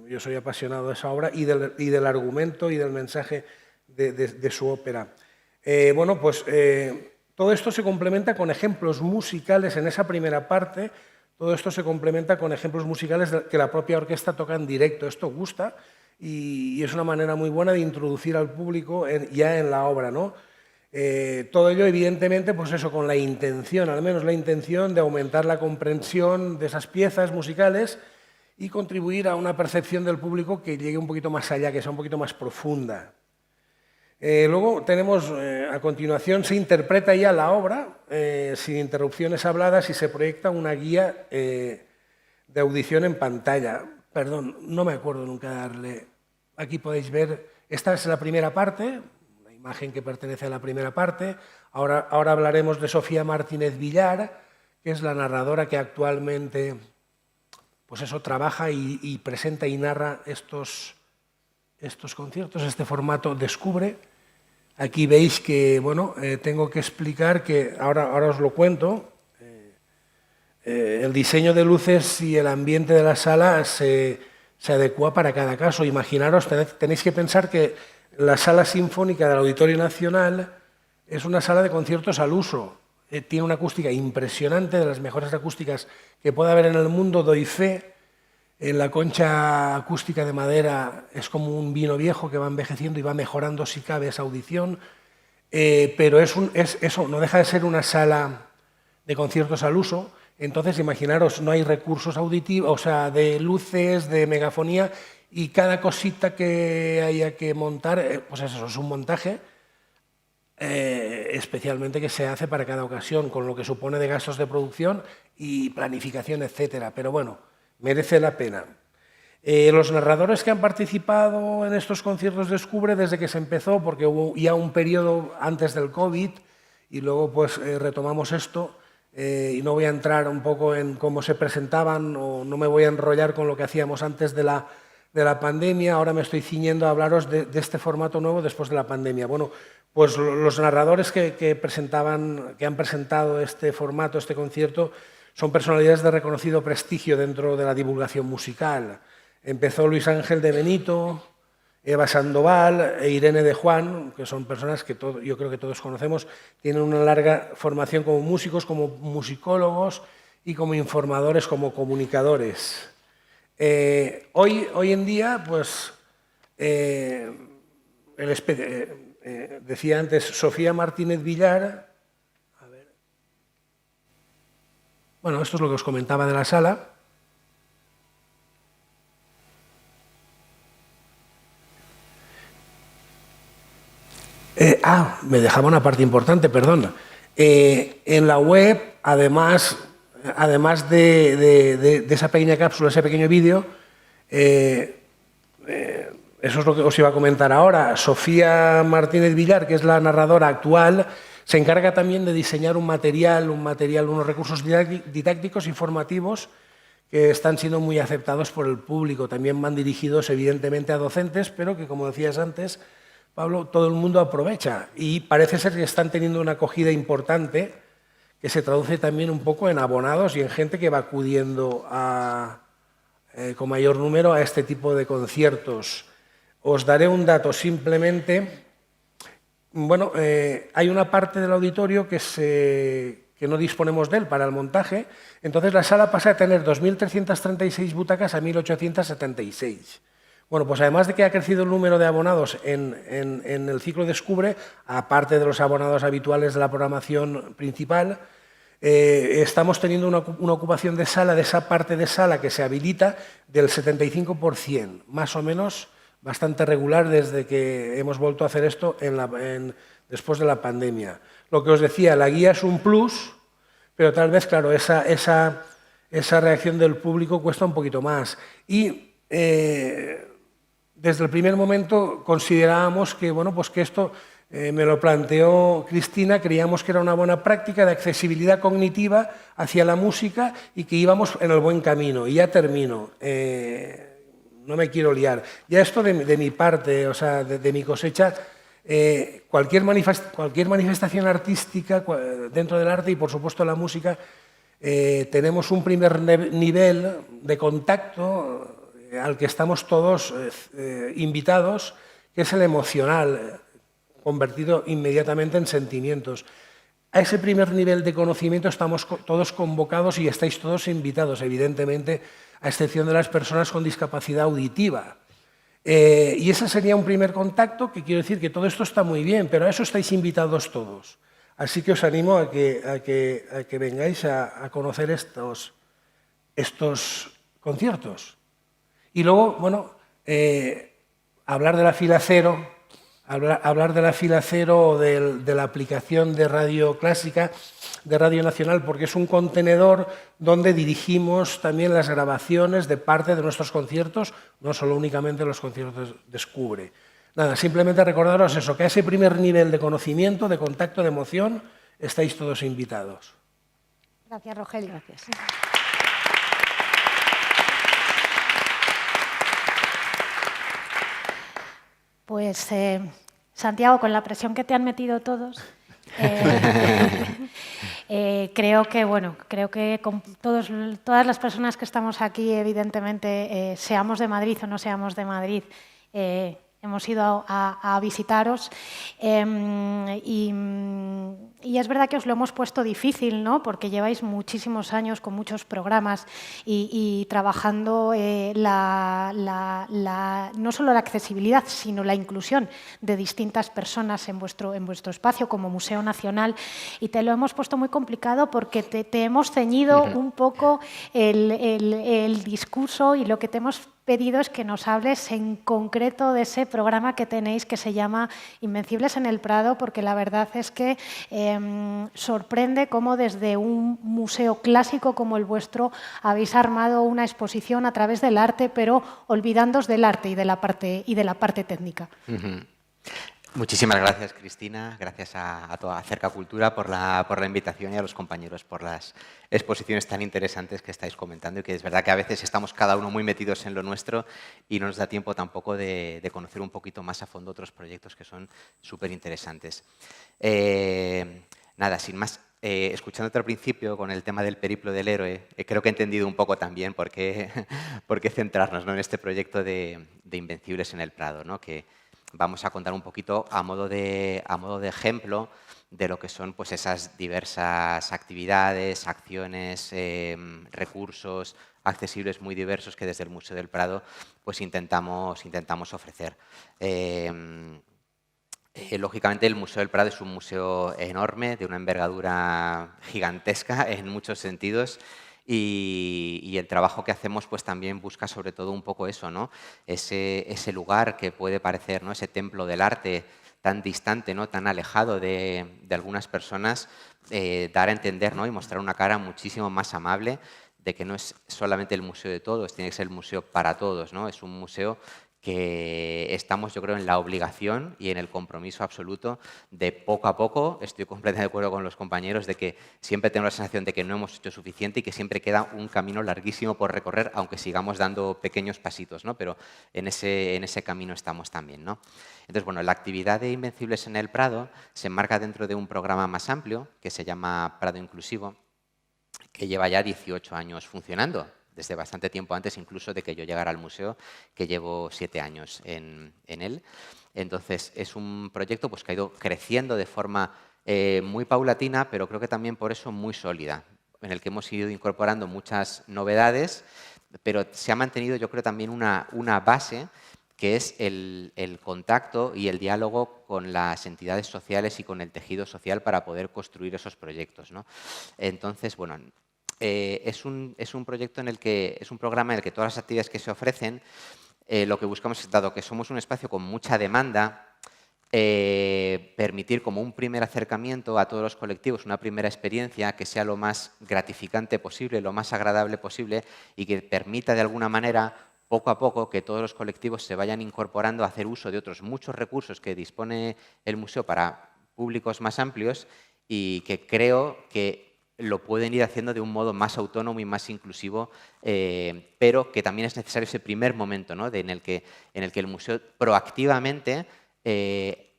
yo soy apasionado de esa obra y del argumento y del mensaje de su ópera. Bueno, pues todo esto se complementa con ejemplos musicales en esa primera parte. Todo esto se complementa con ejemplos musicales que la propia orquesta toca en directo. Esto gusta y es una manera muy buena de introducir al público ya en la obra, ¿no? Todo ello, evidentemente, pues eso, con la intención, al menos la intención de aumentar la comprensión de esas piezas musicales y contribuir a una percepción del público que llegue un poquito más allá, que sea un poquito más profunda. Luego tenemos, a continuación, se interpreta ya la obra, sin interrupciones habladas, y se proyecta una guía de audición en pantalla. Perdón, no me acuerdo nunca de darle... Aquí podéis ver, esta es la primera parte, la imagen que pertenece a la primera parte. Ahora hablaremos de Sofía Martínez Villar, que es la narradora que actualmente pues eso, trabaja y presenta y narra estos conciertos, este formato Descubre. Aquí veis que, bueno, tengo que explicar que, ahora os lo cuento, el diseño de luces y el ambiente de la sala se adecua para cada caso. Imaginaros, tenéis que pensar que la sala sinfónica del Auditorio Nacional es una sala de conciertos al uso. Tiene una acústica impresionante, de las mejores acústicas que pueda haber en el mundo, doy fe. La concha acústica de madera es como un vino viejo que va envejeciendo y va mejorando, si cabe, esa audición. Pero eso no deja de ser una sala de conciertos al uso. Entonces, imaginaros, no hay recursos auditivos, o sea, de luces, de megafonía, y cada cosita que haya que montar, pues eso es un montaje, especialmente que se hace para cada ocasión, con lo que supone de gastos de producción y planificación, etcétera. Pero bueno, merece la pena. Los narradores que han participado en estos conciertos Descubre desde que se empezó, porque hubo ya un periodo antes del COVID y luego pues retomamos esto, y no voy a entrar un poco en cómo se presentaban o no me voy a enrollar con lo que hacíamos antes de la pandemia. Ahora me estoy ciñendo a hablaros de este formato nuevo después de la pandemia. Bueno, pues los narradores que han presentado este formato, este concierto, son personalidades de reconocido prestigio dentro de la divulgación musical. Empezó Luis Ángel de Benito, Eva Sandoval e Irene de Juan, que son personas que yo creo que todos conocemos, tienen una larga formación como músicos, como musicólogos y como informadores, como comunicadores. Hoy en día, pues, decía antes Sofía Martínez Villar. A ver. Bueno, esto es lo que os comentaba de la sala. Me dejaba una parte importante, perdón. En la web, además de esa pequeña cápsula, ese pequeño vídeo, eso es lo que os iba a comentar ahora. Sofía Martínez Villar, que es la narradora actual, se encarga también de diseñar unos recursos didácticos y formativos que están siendo muy aceptados por el público. También van dirigidos, evidentemente, a docentes, pero que, como decías antes, Pablo, todo el mundo aprovecha y parece ser que están teniendo una acogida importante que se traduce también un poco en abonados y en gente que va acudiendo con mayor número a este tipo de conciertos. Os daré un dato simplemente. Bueno, hay una parte del auditorio que no disponemos de él para el montaje, entonces la sala pasa a tener 2.336 butacas a 1.876. Bueno, pues además de que ha crecido el número de abonados en el ciclo Descubre, aparte de los abonados habituales de la programación principal, estamos teniendo una ocupación de sala, de esa parte de sala que se habilita, del 75%, más o menos bastante regular desde que hemos vuelto a hacer esto después de la pandemia. Lo que os decía, la guía es un plus, pero tal vez, claro, esa reacción del público cuesta un poquito más. Y desde el primer momento considerábamos que, bueno, pues que esto me lo planteó Cristina, creíamos que era una buena práctica de accesibilidad cognitiva hacia la música y que íbamos en el buen camino. Y ya termino, no me quiero liar. Ya esto de mi parte, o sea, de mi cosecha, cualquier manifestación artística dentro del arte y, por supuesto, la música, tenemos un primer nivel de contacto al que estamos todos invitados, que es el emocional, convertido inmediatamente en sentimientos. A ese primer nivel de conocimiento estamos todos convocados y estáis todos invitados, evidentemente, a excepción de las personas con discapacidad auditiva. Y ese sería un primer contacto, que quiero decir que todo esto está muy bien, pero a eso estáis invitados todos. Así que os animo a que vengáis a conocer estos conciertos. Y luego, bueno, hablar de la fila cero, hablar de la fila cero o de la aplicación de Radio Clásica, de Radio Nacional, porque es un contenedor donde dirigimos también las grabaciones de parte de nuestros conciertos, no solo únicamente los conciertos Descubre. Nada, simplemente recordaros eso, que a ese primer nivel de conocimiento, de contacto, de emoción, estáis todos invitados. Gracias, Rogelio. Gracias. Pues, Santiago, con la presión que te han metido todos, creo que con todas las personas que estamos aquí, evidentemente, seamos de Madrid o no seamos de Madrid, hemos ido a visitaros y es verdad que os lo hemos puesto difícil, ¿no? Porque lleváis muchísimos años con muchos programas y trabajando no solo la accesibilidad, sino la inclusión de distintas personas en vuestro espacio como Museo Nacional, y te lo hemos puesto muy complicado porque te hemos ceñido un poco el discurso, y lo que te hemos pedido es que nos hables en concreto de ese programa que tenéis que se llama Invencibles en el Prado, porque la verdad es que sorprende cómo desde un museo clásico como el vuestro habéis armado una exposición a través del arte, pero olvidándoos del arte y de la parte técnica. Muchísimas gracias, Cristina. Gracias a toda Cerca Cultura por la invitación y a los compañeros por las exposiciones tan interesantes que estáis comentando, y que es verdad que a veces estamos cada uno muy metidos en lo nuestro y no nos da tiempo tampoco de conocer un poquito más a fondo otros proyectos que son súper interesantes. Nada, sin más, escuchándote al principio con el tema del periplo del héroe, creo que he entendido un poco también por qué centrarnos, ¿no?, en este proyecto de Invencibles en el Prado, ¿no?, que vamos a contar un poquito a modo de ejemplo de lo que son, pues, esas diversas actividades, acciones, recursos accesibles muy diversos que desde el Museo del Prado, pues, intentamos ofrecer. Lógicamente, el Museo del Prado es un museo enorme, de una envergadura gigantesca en muchos sentidos. Y el trabajo que hacemos, pues, también busca sobre todo un poco eso, ¿no? Ese lugar que puede parecer, ¿no?, ese templo del arte tan distante, ¿no?, tan alejado de algunas personas, dar a entender, ¿no?, y mostrar una cara muchísimo más amable de que no es solamente el museo de todos, tiene que ser el museo para todos, ¿no? Es un museo que estamos, yo creo, en la obligación y en el compromiso absoluto de, poco a poco, estoy completamente de acuerdo con los compañeros, de que siempre tengo la sensación de que no hemos hecho suficiente y que siempre queda un camino larguísimo por recorrer, aunque sigamos dando pequeños pasitos, ¿no? Pero en ese camino estamos también, ¿no? Entonces, bueno, la actividad de Invencibles en el Prado se enmarca dentro de un programa más amplio que se llama Prado Inclusivo, que lleva ya 18 años funcionando, desde bastante tiempo antes incluso de que yo llegara al museo, que llevo 7 años en él. Entonces, es un proyecto, pues, que ha ido creciendo de forma muy paulatina, pero creo que también por eso muy sólida, en el que hemos ido incorporando muchas novedades pero se ha mantenido, yo creo, también una base que es el contacto y el diálogo con las entidades sociales y con el tejido social para poder construir esos proyectos, ¿no? Entonces, bueno, es un proyecto en el que, es un programa en el que todas las actividades que se ofrecen, lo que buscamos es, dado que somos un espacio con mucha demanda, permitir como un primer acercamiento a todos los colectivos, una primera experiencia que sea lo más gratificante posible, lo más agradable posible y que permita de alguna manera, poco a poco, que todos los colectivos se vayan incorporando a hacer uso de otros muchos recursos que dispone el museo para públicos más amplios y que creo que lo pueden ir haciendo de un modo más autónomo y más inclusivo, pero que también es necesario ese primer momento, ¿no? en el que el museo proactivamente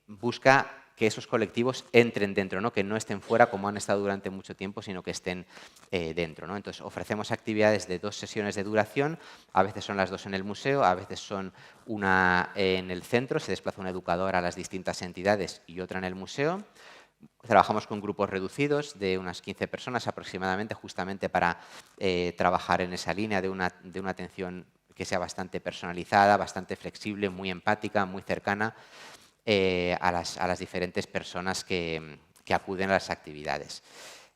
busca que esos colectivos entren dentro, ¿no? Que no estén fuera como han estado durante mucho tiempo, sino que estén dentro, ¿no? Entonces, ofrecemos actividades de 2 sesiones de duración, a veces son las 2 en el museo, a veces son una en el centro, se desplaza una educadora a las distintas entidades y otra en el museo. Trabajamos con grupos reducidos de unas 15 personas aproximadamente, justamente para trabajar en esa línea de una atención que sea bastante personalizada, bastante flexible, muy empática, muy cercana a las diferentes personas que acuden a las actividades.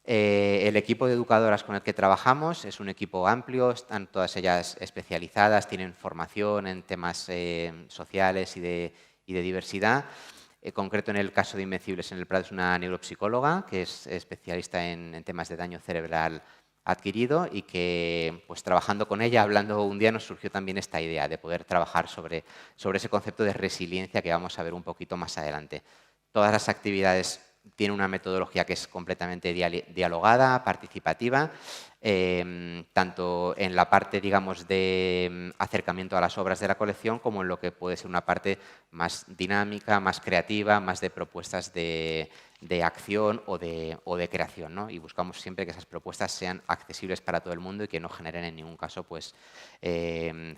El equipo de educadoras con el que trabajamos es un equipo amplio, están todas ellas especializadas, tienen formación en temas sociales y de diversidad. En concreto, en el caso de Invencibles en el Prado es una neuropsicóloga que es especialista en temas de daño cerebral adquirido y que, pues trabajando con ella, hablando un día, nos surgió también esta idea de poder trabajar sobre ese concepto de resiliencia que vamos a ver un poquito más adelante. Todas las actividades tienen una metodología que es completamente dialogada, participativa, tanto en la parte, digamos, de acercamiento a las obras de la colección como en lo que puede ser una parte más dinámica, más creativa, más de propuestas de acción o de creación, ¿no? Y buscamos siempre que esas propuestas sean accesibles para todo el mundo y que no generen en ningún caso pues,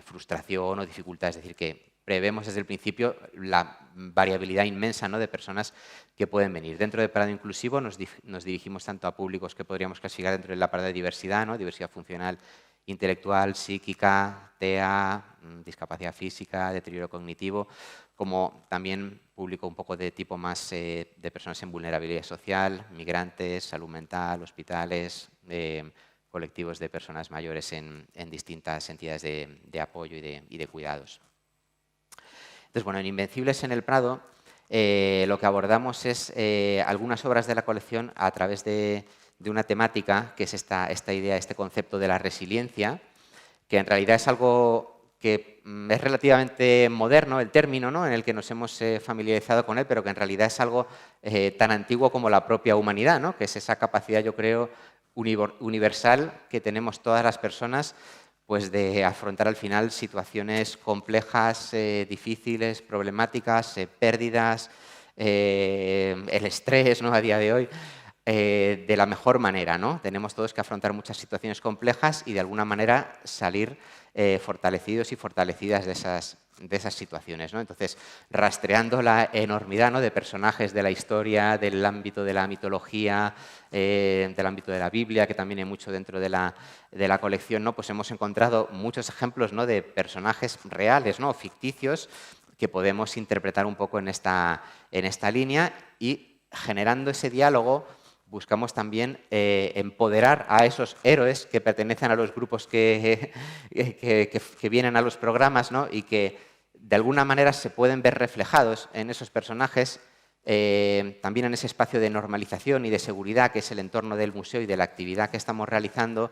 frustración o dificultad. Es decir, que prevemos desde el principio la variabilidad inmensa, ¿no? De personas que pueden venir. Dentro de Prado Inclusivo nos dirigimos tanto a públicos que podríamos clasificar dentro de la parte de diversidad, ¿no? Diversidad funcional, intelectual, psíquica, TEA, discapacidad física, deterioro cognitivo, como también público un poco de tipo más de personas en vulnerabilidad social, migrantes, salud mental, hospitales, colectivos de personas mayores en distintas entidades de apoyo y de cuidados. Entonces, bueno, en Invencibles en el Prado lo que abordamos es algunas obras de la colección a través de una temática que es esta idea, este concepto de la resiliencia, que en realidad es algo que es relativamente moderno, el término, ¿no? En el que nos hemos familiarizado con él, pero que en realidad es algo tan antiguo como la propia humanidad, ¿no? Que es esa capacidad, yo creo, universal que tenemos todas las personas pues de afrontar al final situaciones complejas, difíciles, problemáticas, pérdidas, el estrés, ¿no? A día de hoy, de la mejor manera, ¿no? Tenemos todos que afrontar muchas situaciones complejas y de alguna manera salir fortalecidos y fortalecidas de esas situaciones, ¿no? Entonces, rastreando la enormidad, ¿no? De personajes de la historia, del ámbito de la mitología, del ámbito de la Biblia, que también hay mucho dentro de la colección, ¿no? Pues hemos encontrado muchos ejemplos, ¿no? De personajes reales, ¿no? Ficticios que podemos interpretar un poco en esta línea y generando ese diálogo buscamos también empoderar a esos héroes que pertenecen a los grupos que vienen a los programas, ¿no? Y que de alguna manera se pueden ver reflejados en esos personajes, también en ese espacio de normalización y de seguridad que es el entorno del museo y de la actividad que estamos realizando,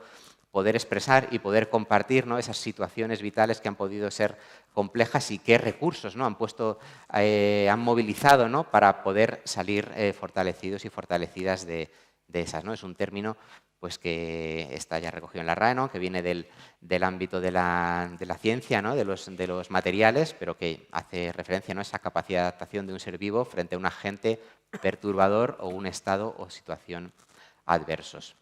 poder expresar y poder compartir, ¿no? Esas situaciones vitales que han podido ser complejas y qué recursos, ¿no? han movilizado, ¿no? Para poder salir fortalecidos y fortalecidas de esas, ¿no? Es un término pues, que está ya recogido en la RAE, ¿no? Que viene del ámbito de la ciencia, ¿no? de los materiales, pero que hace referencia, ¿no? A esa capacidad de adaptación de un ser vivo frente a un agente perturbador o un estado o situación adversos.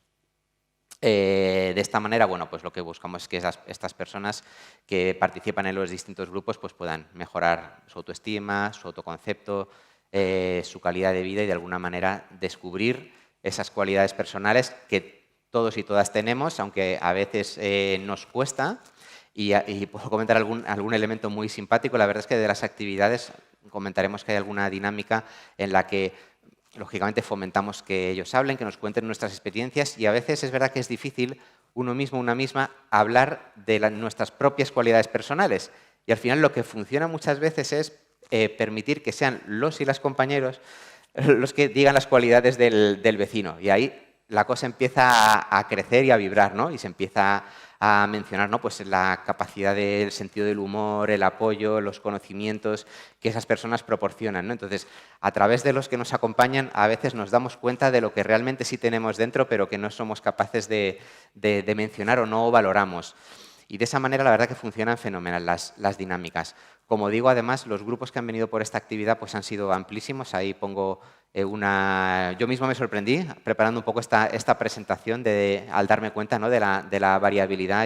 De esta manera, bueno, pues lo que buscamos es que estas personas que participan en los distintos grupos pues puedan mejorar su autoestima, su autoconcepto, su calidad de vida y de alguna manera descubrir esas cualidades personales que todos y todas tenemos, aunque a veces nos cuesta, Y puedo comentar algún elemento muy simpático. La verdad es que de las actividades comentaremos que hay alguna dinámica en la que, lógicamente, fomentamos que ellos hablen, que nos cuenten nuestras experiencias, y a veces es verdad que es difícil uno mismo, una misma, hablar de nuestras propias cualidades personales. Y al final lo que funciona muchas veces es permitir que sean los y las compañeros los que digan las cualidades del vecino. Y ahí la cosa empieza a crecer y a vibrar, ¿no? Y se empieza a mencionar, ¿no? Pues la capacidad del sentido del humor, el apoyo, los conocimientos que esas personas proporcionan, ¿no? Entonces, a través de los que nos acompañan, a veces nos damos cuenta de lo que realmente sí tenemos dentro, pero que no somos capaces de mencionar o no valoramos. Y de esa manera, la verdad que funcionan fenomenal las dinámicas. Como digo, además, los grupos que han venido por esta actividad pues, han sido amplísimos. Ahí pongo una... Yo mismo me sorprendí preparando un poco esta presentación al darme cuenta, ¿no? de la variabilidad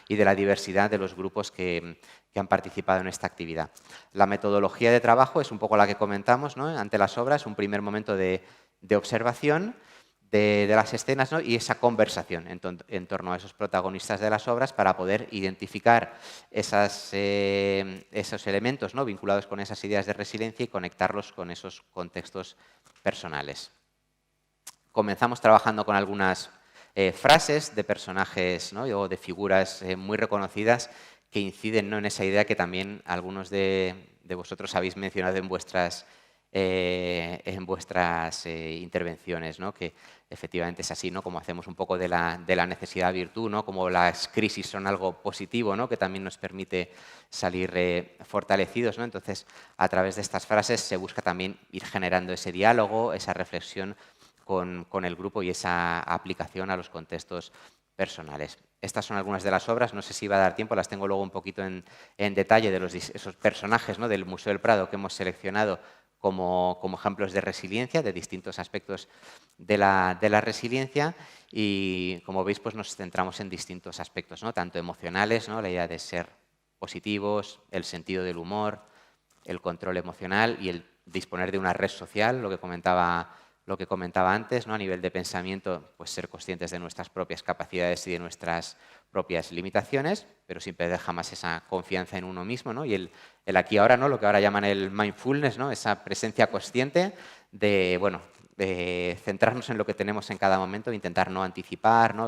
y de la diversidad de los grupos que han participado en esta actividad. La metodología de trabajo es un poco la que comentamos, ¿no? Ante las obras, un primer momento de observación de las escenas, ¿no? Y esa conversación en torno a esos protagonistas de las obras para poder identificar esos elementos, ¿no? Vinculados con esas ideas de resiliencia y conectarlos con esos contextos personales. Comenzamos trabajando con algunas frases de personajes, ¿no? O de figuras muy reconocidas que inciden, ¿no? En esa idea que también algunos de vosotros habéis mencionado en vuestras intervenciones, ¿no? Que efectivamente es así, ¿no? Como hacemos un poco de la necesidad virtud, ¿no? Como las crisis son algo positivo, ¿no? Que también nos permite salir fortalecidos, ¿no? Entonces, a través de estas frases se busca también ir generando ese diálogo, esa reflexión con el grupo y esa aplicación a los contextos personales. Estas son algunas de las obras, no sé si va a dar tiempo, las tengo luego un poquito en detalle de esos personajes, ¿no? Del Museo del Prado que hemos seleccionado como ejemplos de resiliencia, de distintos aspectos de la resiliencia, y como veis pues nos centramos en distintos aspectos, ¿no? Tanto emocionales, ¿no? La idea de ser positivos, el sentido del humor, el control emocional y el disponer de una red social, lo que comentaba antes, ¿no? A nivel de pensamiento, pues ser conscientes de nuestras propias capacidades y de nuestras propias limitaciones, pero sin perder jamás esa confianza en uno mismo, ¿no? Y el aquí ahora, ¿no? Lo que ahora llaman el mindfulness, ¿no? Esa presencia consciente de centrarnos en lo que tenemos en cada momento, intentar no anticipar, ¿no?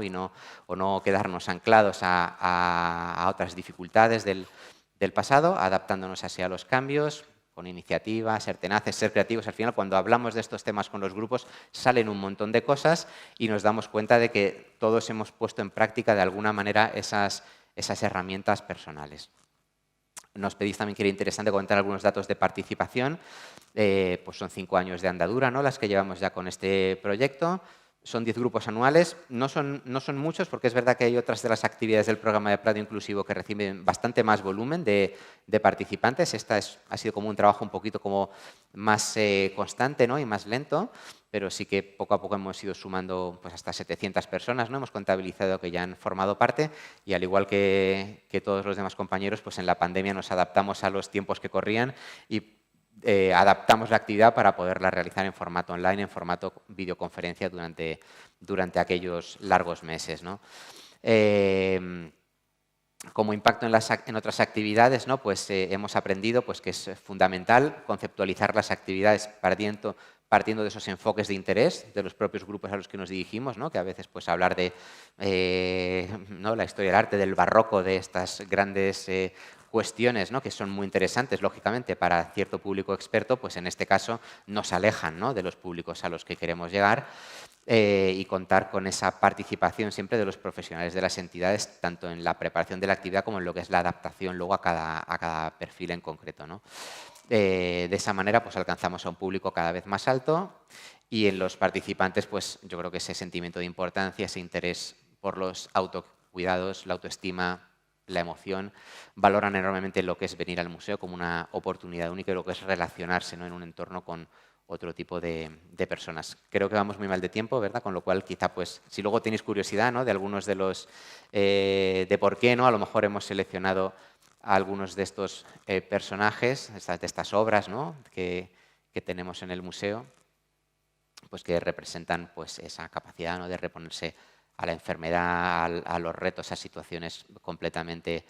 O no quedarnos anclados a otras dificultades del pasado, adaptándonos así a los cambios, con iniciativa, ser tenaces, ser creativos. Al final, cuando hablamos de estos temas con los grupos, salen un montón de cosas y nos damos cuenta de que todos hemos puesto en práctica de alguna manera esas herramientas personales. Nos pedís también que era interesante comentar algunos datos de participación. Pues son 5 años de andadura, ¿no? Las que llevamos ya con este proyecto. Son 10 grupos anuales, no son muchos porque es verdad que hay otras de las actividades del programa de Prado Inclusivo que reciben bastante más volumen de participantes. Esta ha sido como un trabajo un poquito como más constante, ¿no? Y más lento, pero sí que poco a poco hemos ido sumando pues, hasta 700 personas, ¿no? Hemos contabilizado que ya han formado parte y al igual que todos los demás compañeros, pues en la pandemia nos adaptamos a los tiempos que corrían y adaptamos la actividad para poderla realizar en formato online, en formato videoconferencia durante aquellos largos meses, ¿no? Como impacto en otras actividades, ¿no? Pues hemos aprendido pues, que es fundamental conceptualizar las actividades partiendo de esos enfoques de interés de los propios grupos a los que nos dirigimos, ¿no? Que a veces pues, hablar de ¿no? la historia del arte, del barroco, de estas grandes cuestiones, ¿no? Que son muy interesantes, lógicamente, para cierto público experto, pues en este caso nos alejan, ¿no? De los públicos a los que queremos llegar y contar con esa participación siempre de los profesionales de las entidades, tanto en la preparación de la actividad como en lo que es la adaptación luego a cada perfil en concreto, ¿no? De esa manera pues alcanzamos a un público cada vez más alto y en los participantes pues yo creo que ese sentimiento de importancia, ese interés por los autocuidados, la autoestima, la emoción, valoran enormemente lo que es venir al museo como una oportunidad única y lo que es relacionarse, ¿no? En un entorno con otro tipo de personas. Creo que vamos muy mal de tiempo, ¿verdad? Con lo cual quizá pues si luego tenéis curiosidad, ¿no? De algunos de los de por qué, ¿no? A lo mejor hemos seleccionado a algunos de estos personajes, de estas obras, ¿no? que tenemos en el museo, pues que representan pues, esa capacidad, ¿no? De reponerse a la enfermedad, a los retos, a situaciones completamente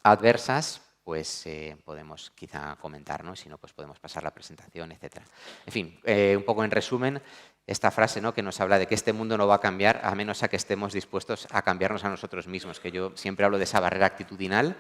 adversas, pues podemos quizá comentar, ¿no? Si no, pues podemos pasar la presentación, etc. En fin, un poco en resumen, esta frase, ¿no?, que nos habla de que este mundo no va a cambiar a menos a que estemos dispuestos a cambiarnos a nosotros mismos, que yo siempre hablo de esa barrera actitudinal,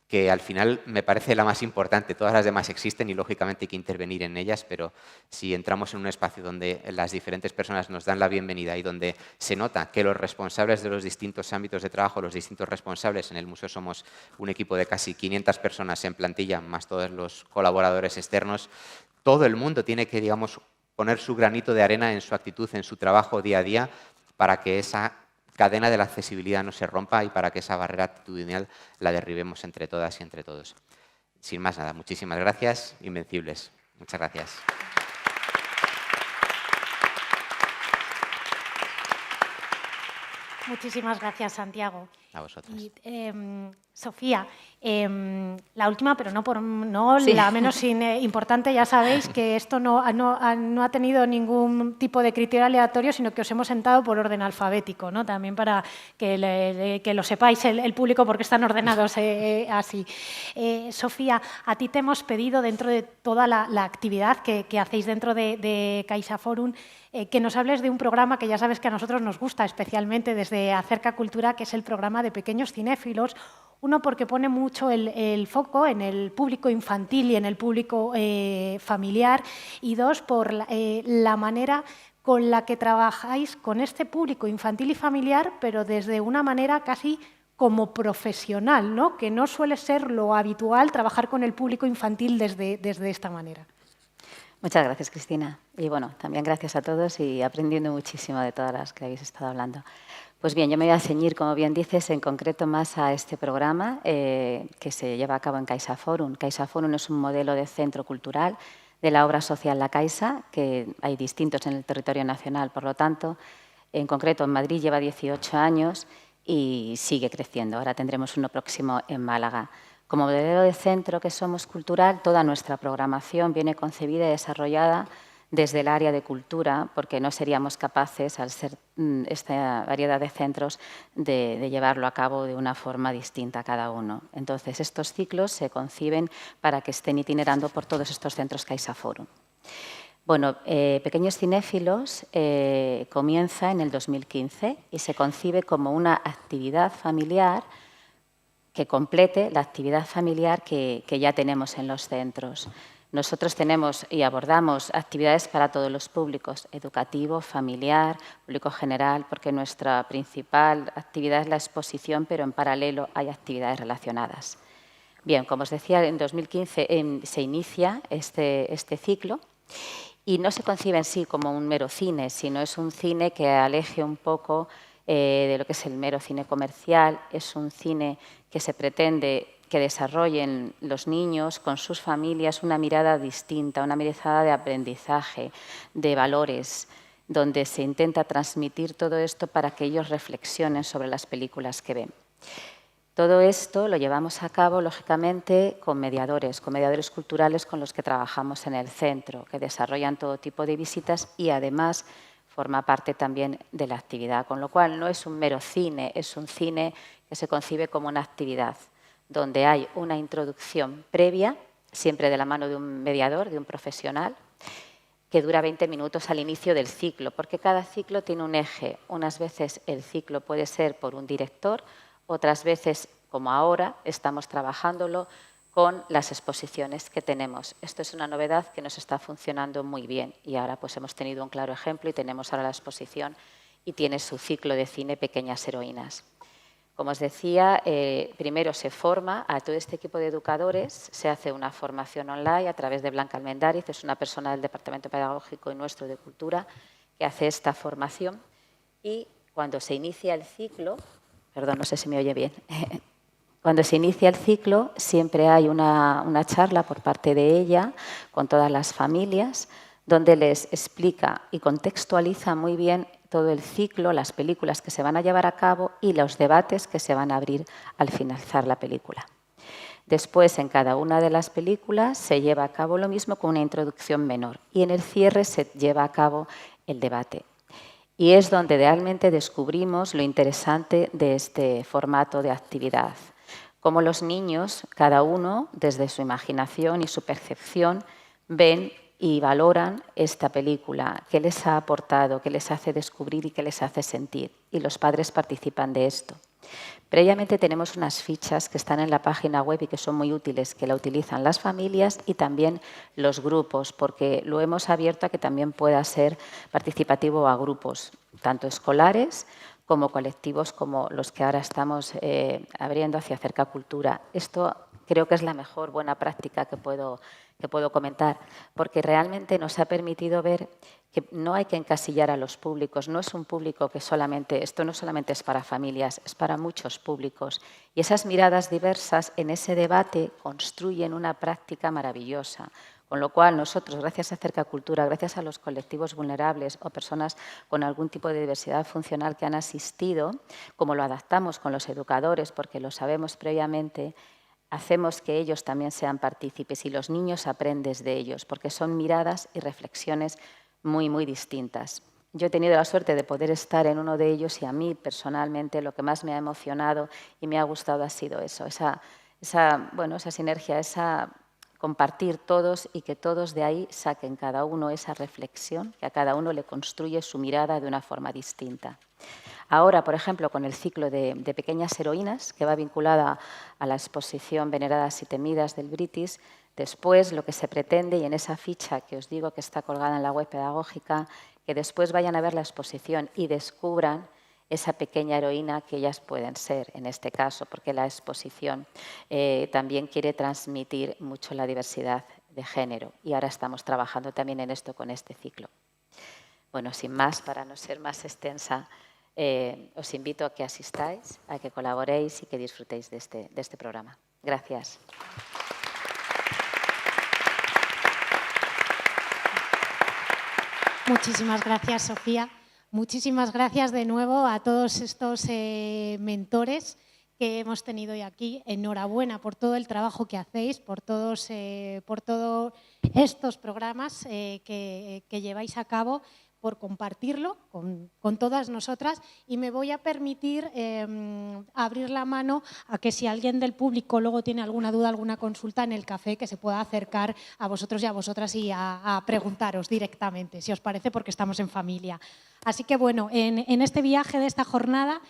que al final me parece la más importante. Todas las demás existen y, lógicamente, hay que intervenir en ellas, pero si entramos en un espacio donde las diferentes personas nos dan la bienvenida y donde se nota que los responsables de los distintos ámbitos de trabajo, los distintos responsables, en el museo somos un equipo de casi 500 personas en plantilla, más todos los colaboradores externos, todo el mundo tiene que, digamos, poner su granito de arena en su actitud, en su trabajo día a día, para que esa cadena de la accesibilidad no se rompa y para que esa barrera actitudinal la derribemos entre todas y entre todos. Sin más nada, muchísimas gracias, Invencibles. Muchas gracias. Muchísimas gracias, Santiago. A vosotras. Y, Sofía, la última, pero no sí, la menos importante, ya sabéis que esto no ha tenido ningún tipo de criterio aleatorio, sino que os hemos sentado por orden alfabético, ¿no? También para que lo sepáis el público, porque están ordenados así. Sofía, a ti te hemos pedido, dentro de toda la actividad que hacéis dentro de CaixaForum, que nos hables de un programa que ya sabes que a nosotros nos gusta, especialmente desde Acerca Cultura, que es el programa de Pequeños Cinéfilos. Uno, porque pone mucho el foco en el público infantil y en el público familiar. Y dos, por la manera con la que trabajáis con este público infantil y familiar, pero desde una manera casi como profesional, ¿no? Que no suele ser lo habitual trabajar con el público infantil desde esta manera. Muchas gracias, Cristina. Y bueno, también gracias a todos y aprendiendo muchísimo de todas las que habéis estado hablando. Pues bien, yo me voy a ceñir, como bien dices, en concreto más a este programa que se lleva a cabo en CaixaForum. CaixaForum es un modelo de centro cultural de la obra social La Caixa, que hay distintos en el territorio nacional, por lo tanto, en concreto en Madrid lleva 18 años y sigue creciendo. Ahora tendremos uno próximo en Málaga. Como modelo de centro que somos cultural, toda nuestra programación viene concebida y desarrollada desde el área de cultura, porque no seríamos capaces, al ser esta variedad de centros, de llevarlo a cabo de una forma distinta a cada uno. Entonces, estos ciclos se conciben para que estén itinerando por todos estos centros CaixaForum. Bueno, Pequeños Cinéfilos comienza en el 2015 y se concibe como una actividad familiar que complete la actividad familiar que ya tenemos en los centros. Nosotros tenemos y abordamos actividades para todos los públicos, educativo, familiar, público general, porque nuestra principal actividad es la exposición, pero en paralelo hay actividades relacionadas. Bien, como os decía, en 2015 se inicia este ciclo y no se concibe en sí como un mero cine, sino es un cine que aleje un poco de lo que es el mero cine comercial. Es un cine que se pretende que desarrollen los niños con sus familias una mirada distinta, una mirada de aprendizaje, de valores, donde se intenta transmitir todo esto para que ellos reflexionen sobre las películas que ven. Todo esto lo llevamos a cabo, lógicamente, con mediadores culturales con los que trabajamos en el centro, que desarrollan todo tipo de visitas y, además, forma parte también de la actividad, con lo cual no es un mero cine, es un cine que se concibe como una actividad, donde hay una introducción previa, siempre de la mano de un mediador, de un profesional, que dura 20 minutos al inicio del ciclo, porque cada ciclo tiene un eje. Unas veces el ciclo puede ser por un director, otras veces, como ahora, estamos trabajándolo con las exposiciones que tenemos. Esto es una novedad que nos está funcionando muy bien y ahora pues hemos tenido un claro ejemplo y tenemos ahora la exposición y tiene su ciclo de cine Pequeñas Heroínas. Como os decía, primero se forma a todo este equipo de educadores, se hace una formación online a través de Blanca Almendáriz, es una persona del Departamento Pedagógico y nuestro de Cultura que hace esta formación y cuando se inicia el ciclo, perdón, no sé si me oye bien, cuando se inicia el ciclo siempre hay una charla por parte de ella con todas las familias donde les explica y contextualiza muy bien todo el ciclo, las películas que se van a llevar a cabo y los debates que se van a abrir al finalizar la película. Después, en cada una de las películas se lleva a cabo lo mismo con una introducción menor y en el cierre se lleva a cabo el debate. Y es donde realmente descubrimos lo interesante de este formato de actividad. Cómo los niños, cada uno, desde su imaginación y su percepción, ven y valoran esta película, qué les ha aportado, qué les hace descubrir y qué les hace sentir. Y los padres participan de esto. Previamente tenemos unas fichas que están en la página web y que son muy útiles, que la utilizan las familias y también los grupos, porque lo hemos abierto a que también pueda ser participativo a grupos, tanto escolares como colectivos como los que ahora estamos abriendo hacia Acerca Cultura. Esto creo que es la mejor buena práctica que puedo comentar, porque realmente nos ha permitido ver que no hay que encasillar a los públicos, no es un público que solamente, esto no solamente es para familias, es para muchos públicos. Y esas miradas diversas en ese debate construyen una práctica maravillosa. Con lo cual, nosotros, gracias a Acerca Cultura, gracias a los colectivos vulnerables o personas con algún tipo de diversidad funcional que han asistido, como lo adaptamos con los educadores, porque lo sabemos previamente, hacemos que ellos también sean partícipes y los niños aprenden de ellos, porque son miradas y reflexiones muy, muy distintas. Yo he tenido la suerte de poder estar en uno de ellos y a mí, personalmente, lo que más me ha emocionado y me ha gustado ha sido eso, esa sinergia, esa compartir todos y que todos de ahí saquen cada uno esa reflexión, que a cada uno le construye su mirada de una forma distinta. Ahora, por ejemplo, con el ciclo de Pequeñas Heroínas, que va vinculada a la exposición Veneradas y Temidas del British, después lo que se pretende, y en esa ficha que os digo que está colgada en la web pedagógica, que después vayan a ver la exposición y descubran esa pequeña heroína que ellas pueden ser, en este caso, porque la exposición también quiere transmitir mucho la diversidad de género. Y ahora estamos trabajando también en esto con este ciclo. Bueno, sin más, para no ser más extensa, os invito a que asistáis, a que colaboréis y que disfrutéis de este programa. Gracias. Muchísimas gracias, Sofía. Muchísimas gracias de nuevo a todos estos mentores que hemos tenido hoy aquí. Enhorabuena por todo el trabajo que hacéis, por todos estos programas que lleváis a cabo, por compartirlo con todas nosotras, y me voy a permitir abrir la mano a que si alguien del público luego tiene alguna duda, alguna consulta en el café, que se pueda acercar a vosotros y a vosotras y a preguntaros directamente, si os parece, porque estamos en familia. Así que bueno, en este viaje de esta jornada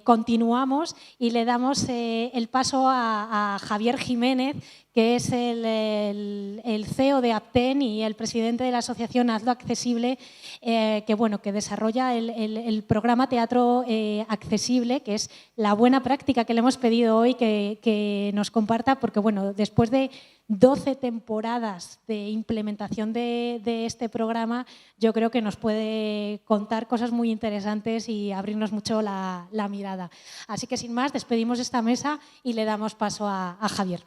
continuamos y le damos el paso a Javier Jiménez, que es el CEO de Apten y el presidente de la asociación Hazlo Accesible, que desarrolla el programa Teatro Accesible, que es la buena práctica que le hemos pedido hoy que nos comparta, porque bueno, después de 12 temporadas de implementación de este programa, yo creo que nos puede contar cosas muy interesantes y abrirnos mucho la mirada. Así que sin más, despedimos esta mesa y le damos paso a Javier.